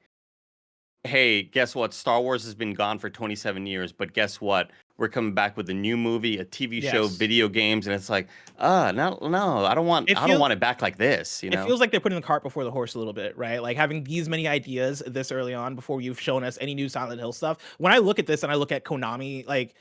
hey, guess what? Star Wars has been gone for 27 years, but guess what? We're coming back with a new movie, a TV show, video games, and it's like, no, I don't want it back like this. It feels like they're putting the cart before the horse a little bit, right? Like having these many ideas this early on before you've shown us any new Silent Hill stuff. When I look at this and I look at Konami, like,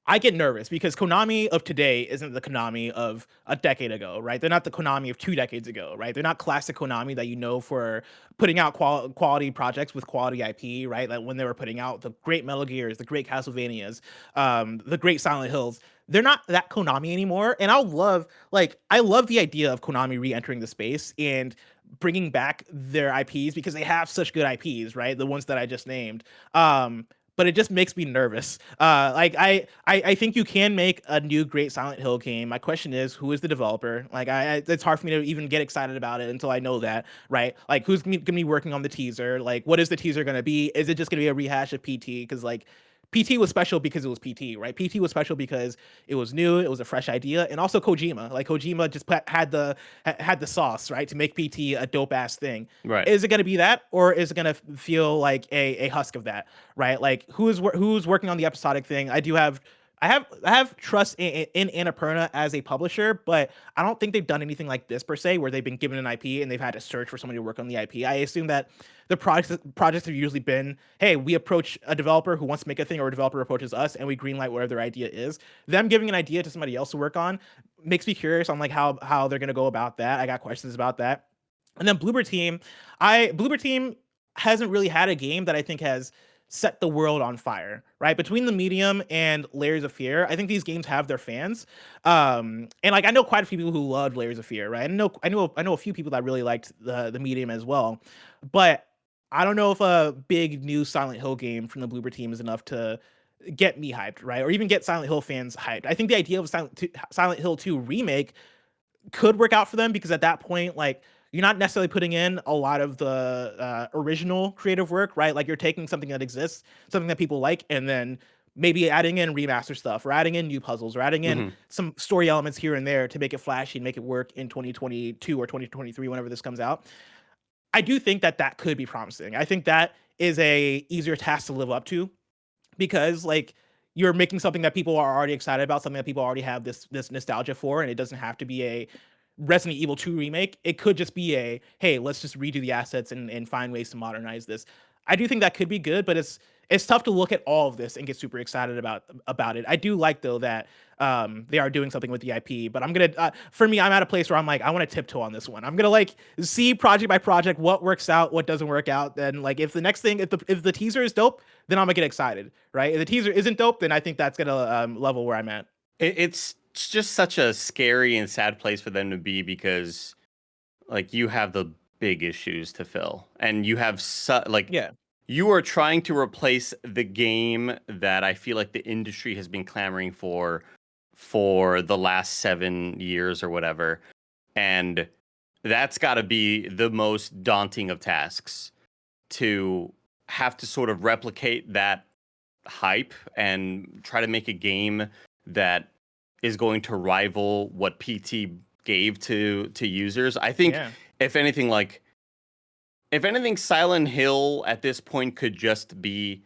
I get nervous because Konami of today isn't the Konami of a decade ago, right? They're not the Konami of 2 decades ago, right? They're not classic Konami that you know for putting out quality projects with quality IP, right? Like when they were putting out the great Metal Gears, the great Castlevanias, the great Silent Hills. They're not that Konami anymore, and I love the idea of Konami re-entering the space and bringing back their IPs because they have such good IPs, right? The ones that I just named. But it just makes me nervous. I think you can make a new great Silent Hill game. My question is, who is the developer? Like, it's hard for me to even get excited about it until I know that, right? Like, who's gonna be working on the teaser? Like, what is the teaser gonna be? Is it just gonna be a rehash of PT? Because like, PT was special because it was PT, right? PT was special because it was new, it was a fresh idea, and also Kojima. Like Kojima just had the sauce, right, to make PT a dope ass thing. Right. Is it going to be that, or is it going to feel like a husk of that, right? Like who's working on the episodic thing? I have trust in Annapurna as a publisher, but I don't think they've done anything like this per se, where they've been given an IP and they've had to search for somebody to work on the IP. I assume that the projects have usually been, hey, we approach a developer who wants to make a thing, or a developer approaches us, and we greenlight whatever their idea is. Them giving an idea to somebody else to work on makes me curious on like how they're gonna go about that. I got questions about that. And then Bloober Team hasn't really had a game that I think has set the world on fire, right? Between the medium and Layers of Fear, I think these games have their fans. And like I know quite a few people who loved Layers of Fear, right? I know a few people that really liked the medium as well. But I don't know if a big new Silent Hill game from the Bloober Team is enough to get me hyped, right? Or even get Silent Hill fans hyped. I think the idea of Silent Hill 2 remake could work out for them because at that point, like, you're not necessarily putting in a lot of the original creative work, right? Like you're taking something that exists, something that people like, and then maybe adding in remaster stuff or adding in new puzzles or adding in some story elements here and there to make it flashy and make it work in 2022 or 2023, whenever this comes out. I do think that could be promising. I think that is a easier task to live up to, because like you're making something that people are already excited about, something that people already have this nostalgia for, and it doesn't have to be a Resident Evil 2 remake. It could just be a, hey, let's just redo the assets and find ways to modernize this. I do think that could be good, but it's tough to look at all of this and get super excited about it. I do like though that they are doing something with the IP, but I'm gonna for me, I'm at a place where I'm like, I want to tiptoe on this one. I'm gonna like see project by project what works out, what doesn't work out. Then like if the next thing, if the teaser is dope, then I'm gonna get excited, right? If the teaser isn't dope, then I think that's gonna level where I'm at. It's just such a scary and sad place for them to be, because like you have the big issues to fill, and you have Yeah. you are trying to replace the game that I feel like the industry has been clamoring for the last 7 years or whatever. And that's got to be the most daunting of tasks, to have to sort of replicate that hype and try to make a game that is going to rival what PT gave to users. I think Yeah. if anything, Silent Hill at this point could just be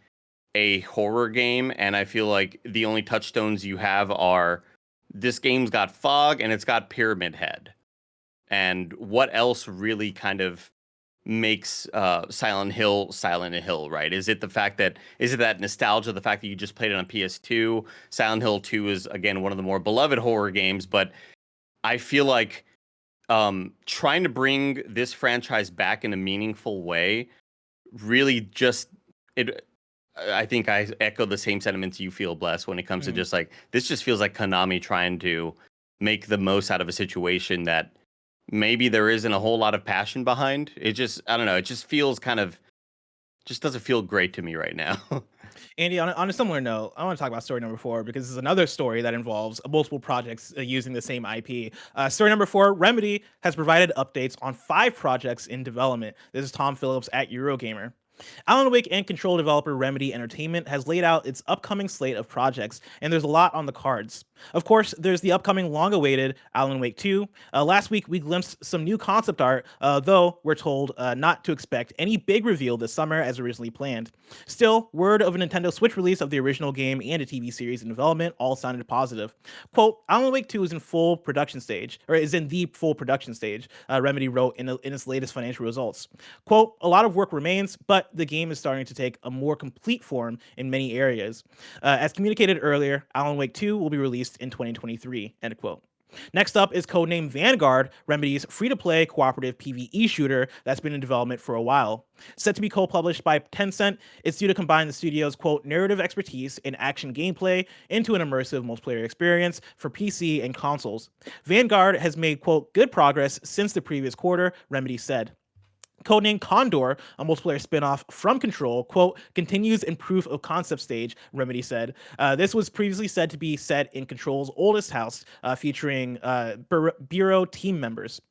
a horror game, and I feel like the only touchstones you have are this game's got fog and it's got Pyramid Head. And what else really kind of makes Silent Hill, right? Is it that nostalgia, the fact that you just played it on PS2? Silent Hill 2 is, again, one of the more beloved horror games, but I feel like trying to bring this franchise back in a meaningful way really just I think I echo the same sentiments you feel, Bless, when it comes to just like, this just feels like Konami trying to make the most out of a situation that maybe there isn't a whole lot of passion behind. It just, I don't know, it just feels just doesn't feel great to me right now. Andy, on a similar note, I want to talk about story number 4, because this is another story that involves multiple projects using the same IP. Story number 4, Remedy has provided updates on 5 projects in development. This is Tom Phillips at Eurogamer. Alan Wake and Control developer Remedy Entertainment has laid out its upcoming slate of projects, and there's a lot on the cards. Of course, there's the upcoming long-awaited Alan Wake 2. Last week, we glimpsed some new concept art, though we're told not to expect any big reveal this summer as originally planned. Still, word of a Nintendo Switch release of the original game and a TV series in development all sounded positive. Quote, Alan Wake 2 is in the full production stage, Remedy wrote in its latest financial results. Quote, a lot of work remains, but the game is starting to take a more complete form in many areas. As communicated earlier, Alan Wake 2 will be released in 2023, end quote. Next up is codenamed Vanguard, Remedy's free-to-play cooperative PvE shooter that's been in development for a while. Set to be co-published by Tencent, it's due to combine the studio's, quote, narrative expertise and action gameplay into an immersive multiplayer experience for PC and consoles. Vanguard has made, quote, good progress since the previous quarter, Remedy said. Codenamed Condor, a multiplayer spin-off from Control, quote, continues in proof of concept stage, Remedy said. This was previously said to be set in Control's oldest house, featuring Bureau team members.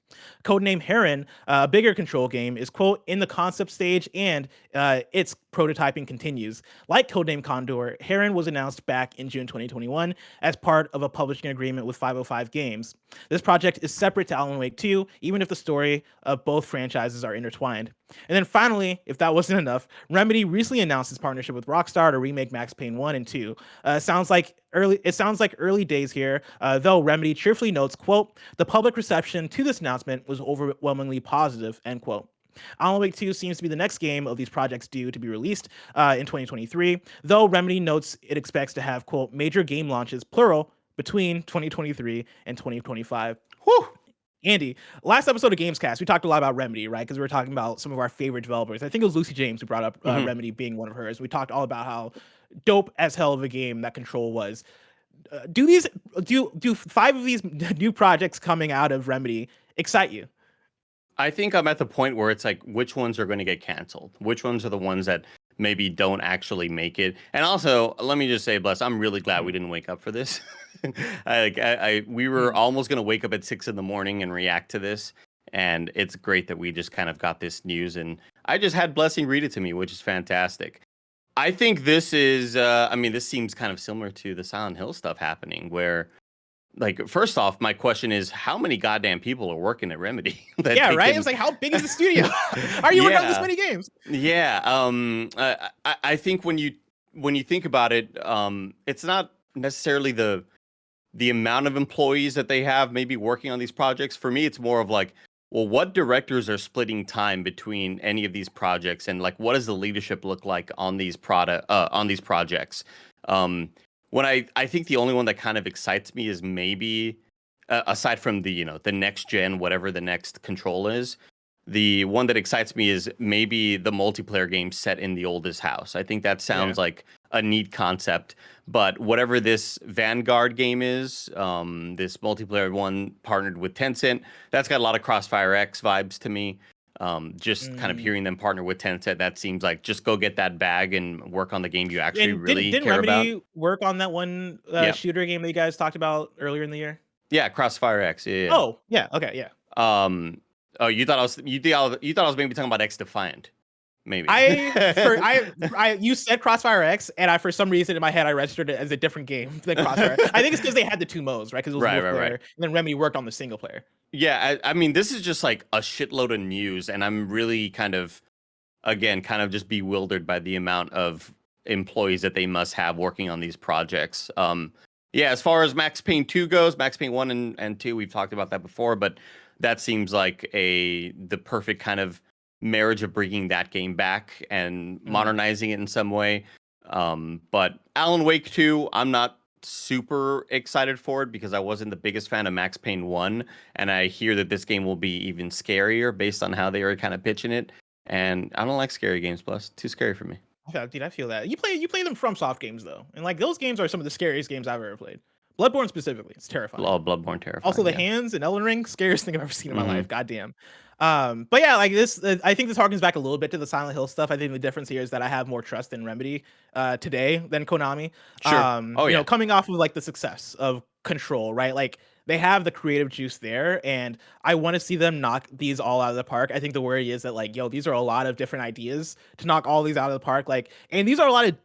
Codename Heron, a bigger Control game, is, quote, in the concept stage, and its prototyping continues. Like Codename Condor, Heron was announced back in June 2021 as part of a publishing agreement with 505 Games. This project is separate to Alan Wake 2, even if the story of both franchises are intertwined. And then finally, if that wasn't enough, Remedy recently announced its partnership with Rockstar to remake Max Payne 1 and 2. It sounds like early days here, though Remedy cheerfully notes, quote, the public reception to this announcement was overwhelmingly positive, end quote. Alan Wake 2 seems to be the next game of these projects due to be released in 2023, though Remedy notes it expects to have, quote, major game launches, plural, between 2023 and 2025. Whew! Andy, last episode of Gamescast, we talked a lot about Remedy, right? Because we were talking about some of our favorite developers. I think it was Lucy James who brought up Remedy being one of hers. We talked all about how dope as hell of a game that Control was. Do 5 of these new projects coming out of Remedy excite you? I think I'm at the point where it's like, which ones are going to get canceled? Which ones are the ones that maybe don't actually make it? And also, let me just say, Bless, I'm really glad we didn't wake up for this. We were almost going to wake up at 6 a.m. and react to this. And it's great that we just kind of got this news. And I just had Blessing read it to me, which is fantastic. I think this is, this seems kind of similar to the Silent Hill stuff happening, where like, first off, my question is, how many goddamn people are working at Remedy? That Yeah, they right. can- It's like, how big is the studio? Are you working on this Yeah. many games? Yeah, I think when you think about it, it's not necessarily the amount of employees that they have maybe working on these projects. For me, it's more of like, well, what directors are splitting time between any of these projects, and like, what does the leadership look like on these projects? When I think the only one that kind of excites me is maybe, aside from the the next gen, whatever the next Control is, the one that excites me is maybe the multiplayer game set in the oldest house. I think that sounds like a neat concept. But whatever this Vanguard game is, this multiplayer one partnered with Tencent, that's got a lot of Crossfire X vibes to me. Just kind of hearing them partner with Tencent, that seems like just go get that bag and work on the game you actually And really didn't care Remedy about. work on that one Yeah. shooter game that you guys talked about earlier in the year? Yeah, Crossfire X. Yeah. Oh, yeah. Okay, yeah. Oh, you thought I was maybe talking about X Defiant. Maybe. You said Crossfire X, and I for some reason in my head I registered it as a different game than Crossfire. I think it's because they had the two modes, right? Because it was multiplayer, and then Remedy worked on the single player. Yeah, I mean, this is just like a shitload of news, and I'm really kind of just bewildered by the amount of employees that they must have working on these projects. Yeah, as far as Max Payne 2 goes, Max Payne 1 and 2, we've talked about that before, but that seems like the perfect kind of marriage of bringing that game back and modernizing it in some way. But Alan Wake 2, I'm not super excited for it because I wasn't the biggest fan of Max Payne 1, and I hear that this game will be even scarier based on how they are kind of pitching it. And I don't like scary games, plus too scary for me. Dude, I feel that. You play them FromSoft games though, and like those games are some of the scariest games I've ever played. Bloodborne specifically, it's terrifying. Oh, Bloodborne terrifying. Also, the hands in Elden Ring, scariest thing I've ever seen in my life. Goddamn. But yeah, like this, I think this harkens back a little bit to the Silent Hill stuff. I think the difference here is that I have more trust in Remedy today than Konami. Sure. Coming off of like the success of Control, right? Like they have the creative juice there, and I want to see them knock these all out of the park. I think the worry is that like, these are a lot of different ideas to knock all these out of the park. Like, and these are a lot of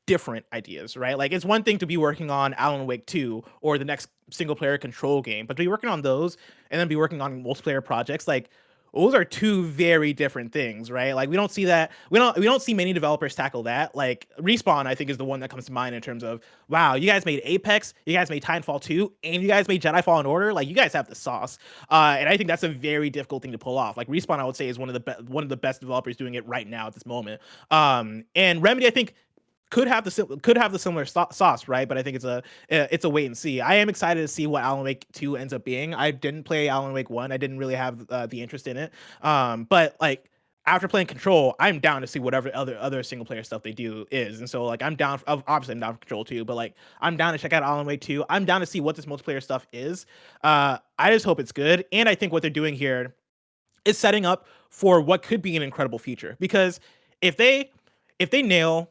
different ideas, right? Like it's one thing to be working on Alan Wake 2 or the next single player Control game, but to be working on those and then be working on multiplayer projects, like those are two very different things, right? Like we don't see that. We don't see many developers tackle that. Like Respawn, I think, is the one that comes to mind in terms of, wow, you guys made Apex, you guys made Titanfall 2, and you guys made Jedi Fallen Order. Like you guys have the sauce. And I think that's a very difficult thing to pull off. Like Respawn, I would say, is one of the best developers doing it right now at this moment. And Remedy, I think, could have the similar sauce, right? But I think it's a wait and see. I am excited to see what Alan Wake 2 ends up being. I didn't play Alan Wake 1. I didn't really have the interest in it. But like after playing Control, I'm down to see whatever other single player stuff they do is. And so like I'm down. Obviously, I'm down for Control 2, but like I'm down to check out Alan Wake 2. I'm down to see what this multiplayer stuff is. I just hope it's good, and I think what they're doing here is setting up for what could be an incredible future. Because if they nail,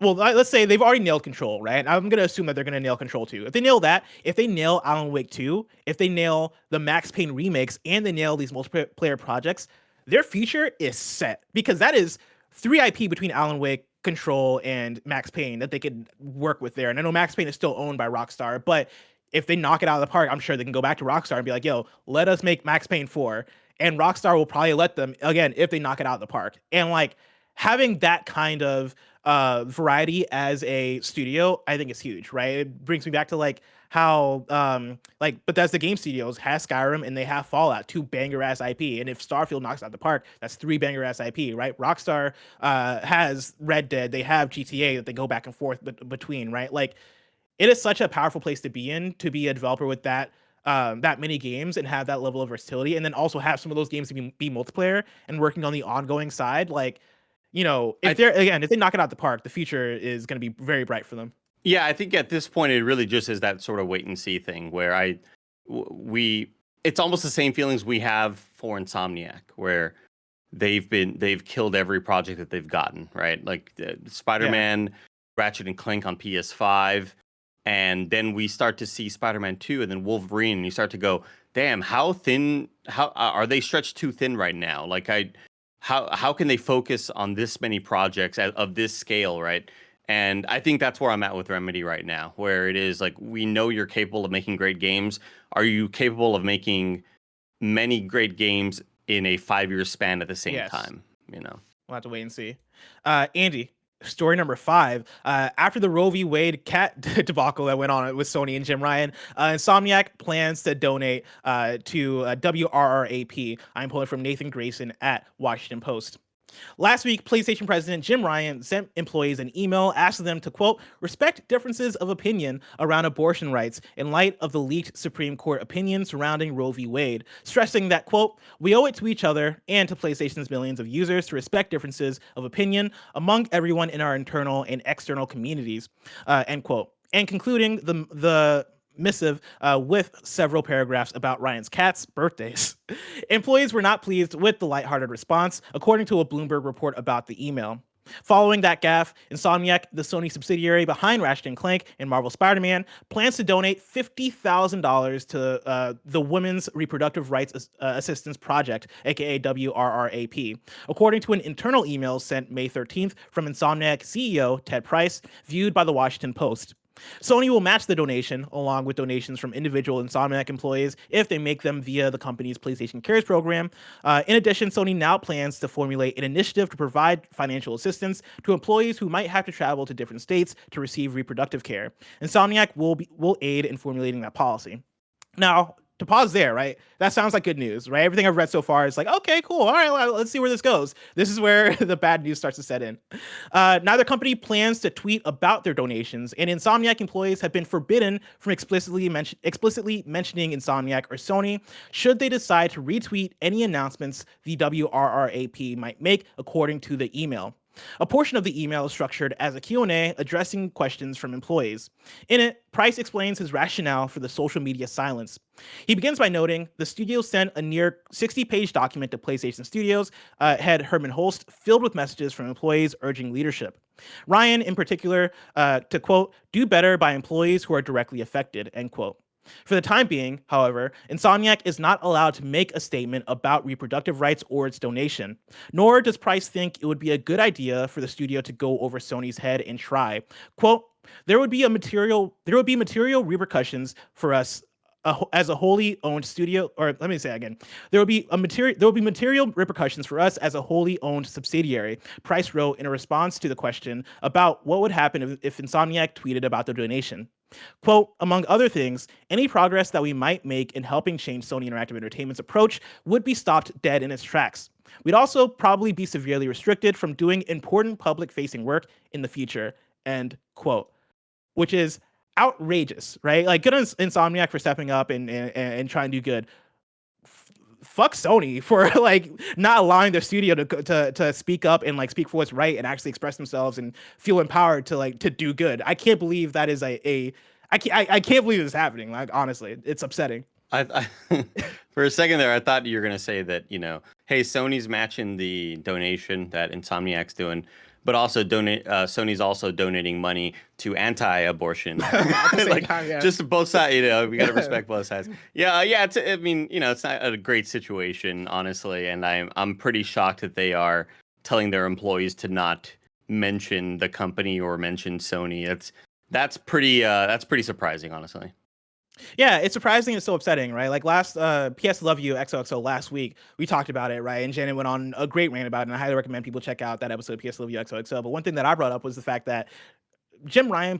well, let's say they've already nailed Control, right? I'm going to assume that they're going to nail Control 2. If they nail that, if they nail Alan Wake 2, if they nail the Max Payne remakes, and they nail these multiplayer projects, their future is set. Because that is 3 IP between Alan Wake, Control, and Max Payne that they could work with there. And I know Max Payne is still owned by Rockstar, but if they knock it out of the park, I'm sure they can go back to Rockstar and be like, let us make Max Payne 4. And Rockstar will probably let them, again, if they knock it out of the park. And like having that kind of variety as a studio, I think is huge, right? It brings me back to like how like Bethesda Game Studios has Skyrim and they have Fallout, 2 banger ass IP, and if Starfield knocks out the park, that's 3 banger ass IP, right? Rockstar has Red Dead, they have GTA that they go back and forth between, right? Like it is such a powerful place to be in, to be a developer with that many games and have that level of versatility, and then also have some of those games to be multiplayer and working on the ongoing side. Like, if they knock it out the park, the future is going to be very bright for them. Yeah, I think at this point it really just is that sort of wait and see thing where it's almost the same feelings we have for Insomniac, where they've killed every project that they've gotten, right? Like Spider-Man, Ratchet and Clank on PS5, and then we start to see Spider-Man 2 and then Wolverine, and you start to go, damn, how are they stretched too thin right now? Like how can they focus on this many projects of this scale, right? And I think that's where I'm at with Remedy right now, where it is like, we know you're capable of making great games. Are you capable of making many great games in a 5-year span at the same Yes. time? You know, We'll have to wait and see. Andy, story number 5. After the Roe v. Wade cat debacle that went on with Sony and Jim Ryan, Insomniac plans to donate to WRRAP. I'm pulling from Nathan Grayson at Washington Post. Last week, PlayStation President Jim Ryan sent employees an email asking them to, quote, respect differences of opinion around abortion rights in light of the leaked Supreme Court opinion surrounding Roe v. Wade, stressing that, quote, we owe it to each other and to PlayStation's millions of users to respect differences of opinion among everyone in our internal and external communities, end quote. And concluding the missive with several paragraphs about Ryan's cat's birthdays. Employees were not pleased with the lighthearted response, according to a Bloomberg report about the email. Following that gaffe, Insomniac, the Sony subsidiary behind Ratchet & Clank and Marvel Spider-Man, plans to donate $50,000 to the Women's Reproductive Rights Assistance Project, aka WRRAP, according to an internal email sent May 13th from Insomniac CEO Ted Price, viewed by the Washington Post. Sony will match the donation, along with donations from individual Insomniac employees if they make them via the company's PlayStation Cares program. In addition, Sony now plans to formulate an initiative to provide financial assistance to employees who might have to travel to different states to receive reproductive care. Insomniac will aid in formulating that policy. Now, to pause there, right? That sounds like good news, right? Everything I've read so far is like, okay, cool. All right, let's see where this goes. This is where the bad news starts to set in. Neither company plans to tweet about their donations, and Insomniac employees have been forbidden from explicitly mentioning Insomniac or Sony should they decide to retweet any announcements the WRRAP might make, according to the email. A portion of the email is structured as a Q&A addressing questions from employees. In it, Price explains his rationale for the social media silence. He begins by noting the studio sent a near 60-page document to PlayStation Studios head Herman Holst filled with messages from employees urging leadership. Ryan, in particular, to, quote, do better by employees who are directly affected, end quote. For the time being, however, Insomniac is not allowed to make a statement about reproductive rights or its donation, nor does Price think it would be a good idea for the studio to go over Sony's head and try. Quote, there would be material repercussions for us as a wholly owned studio, or let me say again, there will be material repercussions for us as a wholly owned subsidiary, Price wrote in a response to the question about what would happen if Insomniac tweeted about the donation. Quote, among other things, any progress that we might make in helping change Sony Interactive Entertainment's approach would be stopped dead in its tracks. We'd also probably be severely restricted from doing important public-facing work in the future, end quote. Which is outrageous, right? Like, good on Insomniac for stepping up and trying to do good. Fuck Sony for like not allowing their studio to speak up and like speak for what's right and actually express themselves and feel empowered to do good. I can't believe that is I can't believe this is happening. Like, honestly, it's upsetting. I for a second there, I thought you were gonna say that, hey, Sony's matching the donation that Insomniac's doing, but also Sony's also donating money to anti-abortion. Like, time, yeah. just both sides, we gotta respect both sides. Yeah. It's not a great situation, honestly, and I'm pretty shocked that they are telling their employees to not mention the company or mention Sony. That's pretty surprising, honestly. Yeah, it's surprising. It's so upsetting, right? Like last PS Love You XOXO last week, we talked about it, right? And Janet went on a great rant about it, and I highly recommend people check out that episode of PS Love You XOXO. But one thing that I brought up was the fact that Jim Ryan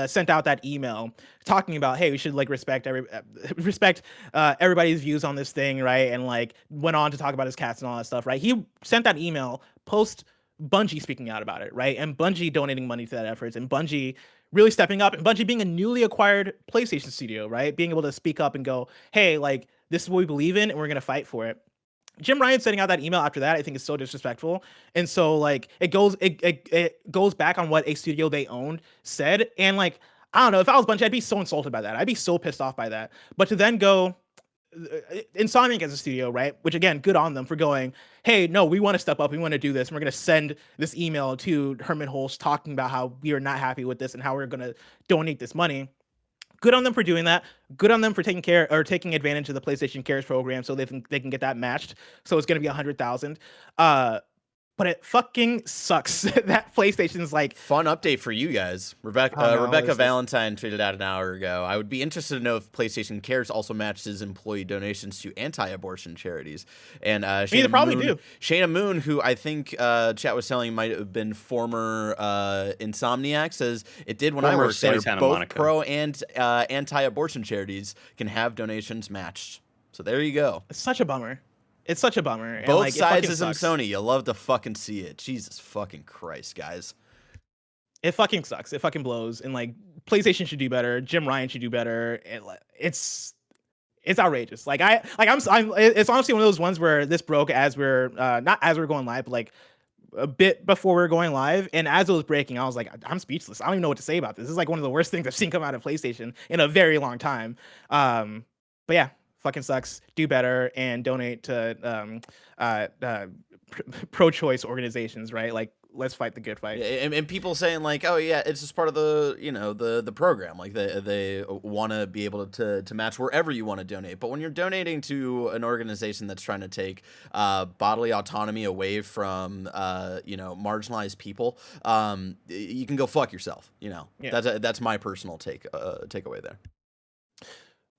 sent out that email talking about, hey, we should like respect everybody's views on this thing, right? And like went on to talk about his cats and all that stuff, right? He sent that email post Bungie speaking out about it, right? And Bungie donating money to that efforts, and Bungie really stepping up, and Bungie being a newly acquired PlayStation studio, right? Being able to speak up and go, hey, like, this is what we believe in, and we're going to fight for it. Jim Ryan sending out that email after that, I think, is so disrespectful. And so, like, it goes back on what a studio they owned said. And, like, I don't know, if I was Bungie, I'd be so insulted by that. I'd be so pissed off by that. But to then go, Insomniac as a studio, right? Which, again, good on them for going, hey, no, we want to step up. We want to do this. And we're going to send this email to Herman Holst talking about how we are not happy with this and how we're going to donate this money. Good on them for doing that. Good on them for taking advantage of the PlayStation Cares program so they can get that matched. So it's going to be $100,000. but it fucking sucks that PlayStation's like, Fun update for you guys. Rebecca Oh, no, what Rebecca is this? Valentine tweeted out an hour ago. I would be interested to know if PlayStation Cares also matches employee donations to anti-abortion charities. And they probably do. Shayna Moon, who I think chat was telling might have been former Insomniac, says it did when I Former worked there. Sony Santa Both Monica. pro and anti-abortion charities can have donations matched. So there you go. it's such a bummer. It's such a bummer. And, Both like, it sides fucking is in sucks. Sony. You love to fucking see it. Jesus fucking Christ, guys. It fucking sucks. It fucking blows. And like PlayStation should do better. Jim Ryan should do better. It's outrageous. Like it's honestly one of those ones where this broke as we're not as we're going live, but like a bit before we were going live. And as it was breaking, I was like, I'm speechless. I don't even know what to say about this. This is like one of the worst things I've seen come out of PlayStation in a very long time. But yeah, fucking sucks. Do better and donate to pro-choice organizations, right? Like, let's fight the good fight. Yeah, and people saying like, oh yeah, it's just part of the the program. Like they want to be able to match wherever you want to donate. But when you're donating to an organization that's trying to take bodily autonomy away from marginalized people, you can go fuck yourself. Yeah. That's my personal takeaway there.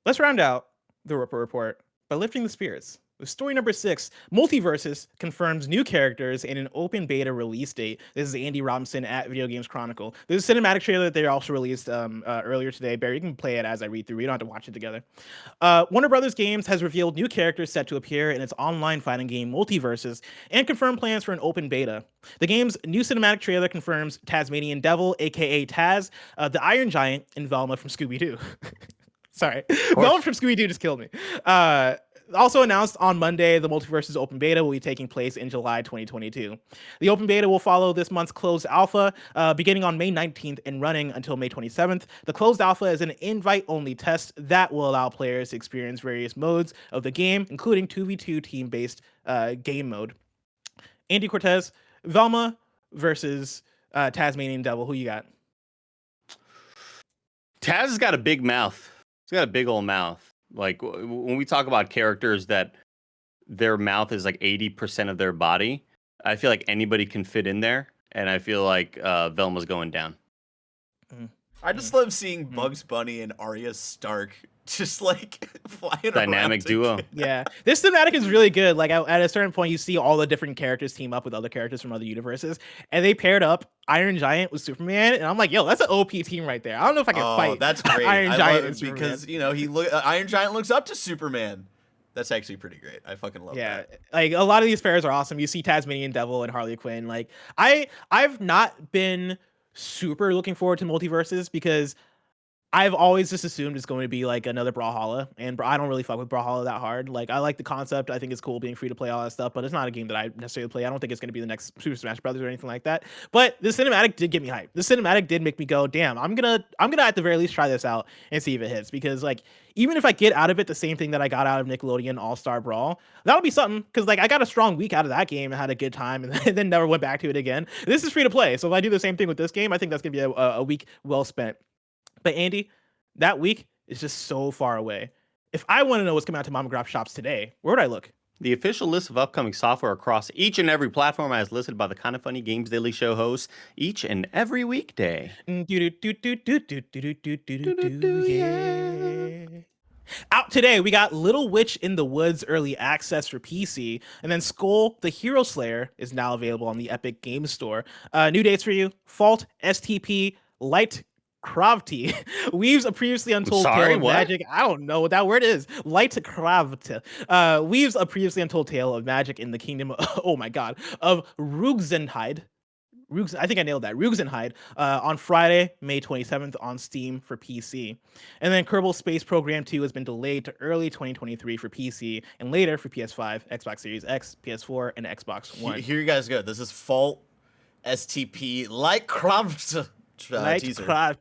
Let's round out the report by lifting the spirits. With story number 6, Multiversus confirms new characters in an open beta release date. This is Andy Robinson at Video Games Chronicle. There's a cinematic trailer that they also released earlier today. Barry, you can play it as I read through. We don't have to watch it together. Warner Brothers Games has revealed new characters set to appear in its online fighting game Multiversus and confirmed plans for an open beta. The game's new cinematic trailer confirms Tasmanian Devil, aka Taz, the Iron Giant, and Velma from Scooby-Doo. Sorry. Velma from Scooby-Doo just killed me. Also announced on Monday, the Multiversus open beta will be taking place in July 2022. The open beta will follow this month's closed alpha, beginning on May 19th and running until May 27th. The closed alpha is an invite-only test that will allow players to experience various modes of the game, including 2v2 team-based game mode. Andy Cortez, Velma versus Tasmanian Devil. Who you got? Taz has got a big mouth. He's got a big old mouth. Like when we talk about characters that their mouth is like 80% of their body, I feel like anybody can fit in there, and I feel like Velma's going down. I just love seeing Bugs Bunny and Arya Stark just like flying Dynamic around duo. Yeah, this cinematic is really good. Like at a certain point, you see all the different characters team up with other characters from other universes, and they paired up Iron Giant with Superman, and I'm like, yo, that's an OP team right there. I don't know if I can fight. That's great. Iron I Giant love and it because Iron Giant looks up to Superman. That's actually pretty great. I fucking love that. Like a lot of these pairs are awesome. You see Tasmanian Devil and Harley Quinn. Like I've not been super looking forward to Multiverses because I've always just assumed it's going to be like another Brawlhalla, and I don't really fuck with Brawlhalla that hard. Like I like the concept. I think it's cool being free to play all that stuff, but it's not a game that I necessarily play. I don't think it's going to be the next Super Smash Brothers or anything like that. But the cinematic did get me hyped. The cinematic did make me go, damn, I'm gonna at the very least try this out and see if it hits, because like even if I get out of it the same thing that I got out of Nickelodeon All-Star Brawl, that'll be something, because like I got a strong week out of that game and had a good time, and then never went back to it again. This is free to play, so if I do the same thing with this game, I think that's gonna be a week well spent. But Andy, that week is just so far away. If I want to know what's coming out to Mom and Grop shops today, where would I look? The official list of upcoming software across each and every platform as listed by the Kinda Funny Games Daily Show hosts each and every weekday. Out today, we got Little Witch in the Woods early access for PC, and then Skull the Hero Slayer is now available on the Epic Games Store. New dates for you: Fault, STP, Light Kravti weaves a previously untold tale of magic. I don't know what that word is. Light Kravti weaves a previously untold tale of magic in the kingdom of, oh my god, of Rugzenhide. I think I nailed that. Rugzenhide on Friday, May 27th on Steam for PC. And then Kerbal Space Program 2 has been delayed to early 2023 for PC and later for PS5, Xbox Series X, PS4, and Xbox One. Here you guys go. This is Fault, STP, Light Kravti. Teaser.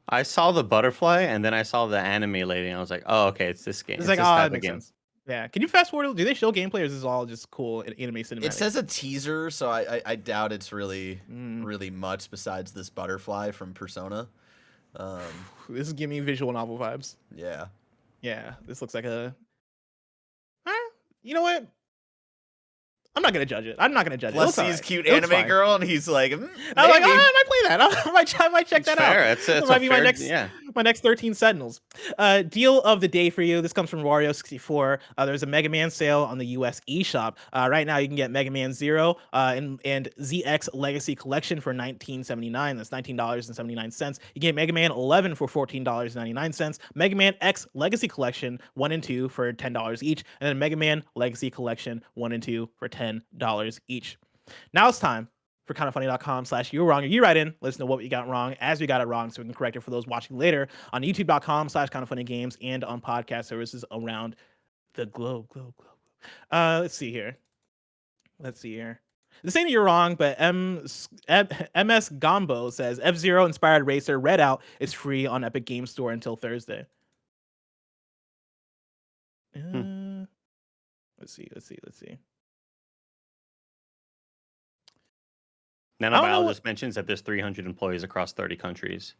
I saw the butterfly and then I saw the anime lady and I was like, oh, okay, it's this game. It's like, oh, that makes sense. Yeah. Can you fast forward? Do they show gameplay, or is this all just cool anime cinematic? It says a teaser, so I doubt it's really much besides this butterfly from Persona. This is giving me visual novel vibes. Yeah. Yeah. This looks like a... You know what? I'm not gonna judge it. I'm not gonna judge Plus, it. he's cute It looks anime fine. girl, and he's like, I'm like, I might play that. I might check It's that fair. out. It's That a might be fair, my next 13 Sentinels. Deal of the day for you. This comes from Wario64. There's a Mega Man sale on the US eShop. Right now, you can get Mega Man 0 and ZX Legacy Collection for $19.79. That's $19.79. You get Mega Man 11 for $14.99. Mega Man X Legacy Collection 1 and 2 for $10 each, and then Mega Man Legacy Collection 1 and 2 for $10 each. Now it's time for kindafunny.com/you were wrong or you write in. Let us know what we got wrong as we got it wrong so we can correct it for those watching later on youtube.com/kindafunnygames and on podcast services around the globe. Let's see here. This ain't you're wrong, but MS Gombo says F-Zero inspired racer Redout is free on Epic Game Store until Thursday. Let's see. Nanobiologist mentions that there's 300 employees across 30 countries.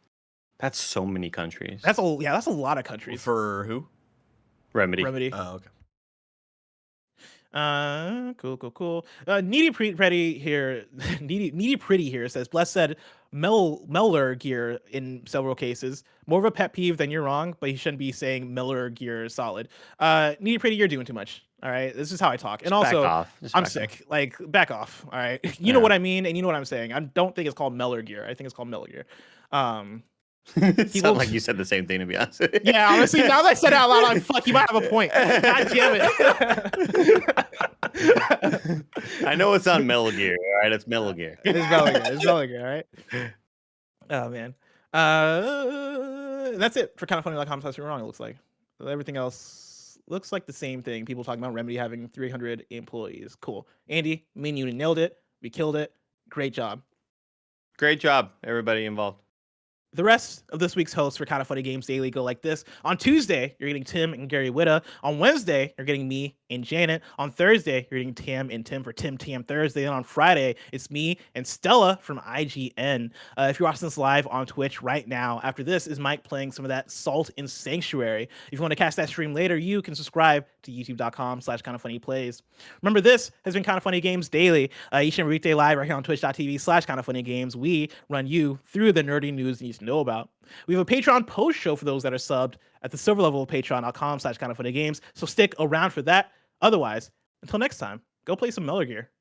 That's so many countries. That's a lot of countries. for who? Remedy. Oh, okay. Cool. Needy Pretty here. Needy Pretty here says Bless said Meller gear in several cases. More of a pet peeve than you're wrong, but he shouldn't be saying Miller gear is solid. Needy Pretty, you're doing too much. All right, this is how I talk, and Just also back off. Just I'm back sick. off. Like back off. All right, you know what I mean, and you know what I'm saying. I don't think it's called Meller gear. I think it's called Miller gear. It sounded like you said the same thing, to be honest. Yeah, honestly, now that I said it out loud, I'm fuck. You might have a point. God damn it. I know it's on Metal Gear, all right? It's Metal Gear. It's Metal Gear, all right? Oh, man. That's it for kindafunny.com/you're wrong, it looks like. Everything else looks like the same thing. People talking about Remedy having 300 employees. Cool. Andy, me and you nailed it. We killed it. Great job. Great job, everybody involved. The rest of this week's hosts for Kinda Funny Games Daily go like this. On Tuesday, you're getting Tim and Gary Whitta. On Wednesday, you're getting me and Janet. On Thursday, you're getting Tam and Tim for Tim Tam Thursday. And on Friday, it's me and Stella from IGN. If you're watching this live on Twitch right now, after this is Mike playing some of that Salt and Sanctuary. If you want to catch that stream later, you can subscribe to youtube.com/kindafunnyplays. Remember, this has been Kinda Funny Games Daily. Each and every weekday live right here on twitch.tv/kindafunnygames. We run you through the nerdy news you need to know about. We have a Patreon post show for those that are subbed at the silver level of patreon.com/kindafunnygames. So stick around for that. Otherwise, until next time, go play some Metal Gear.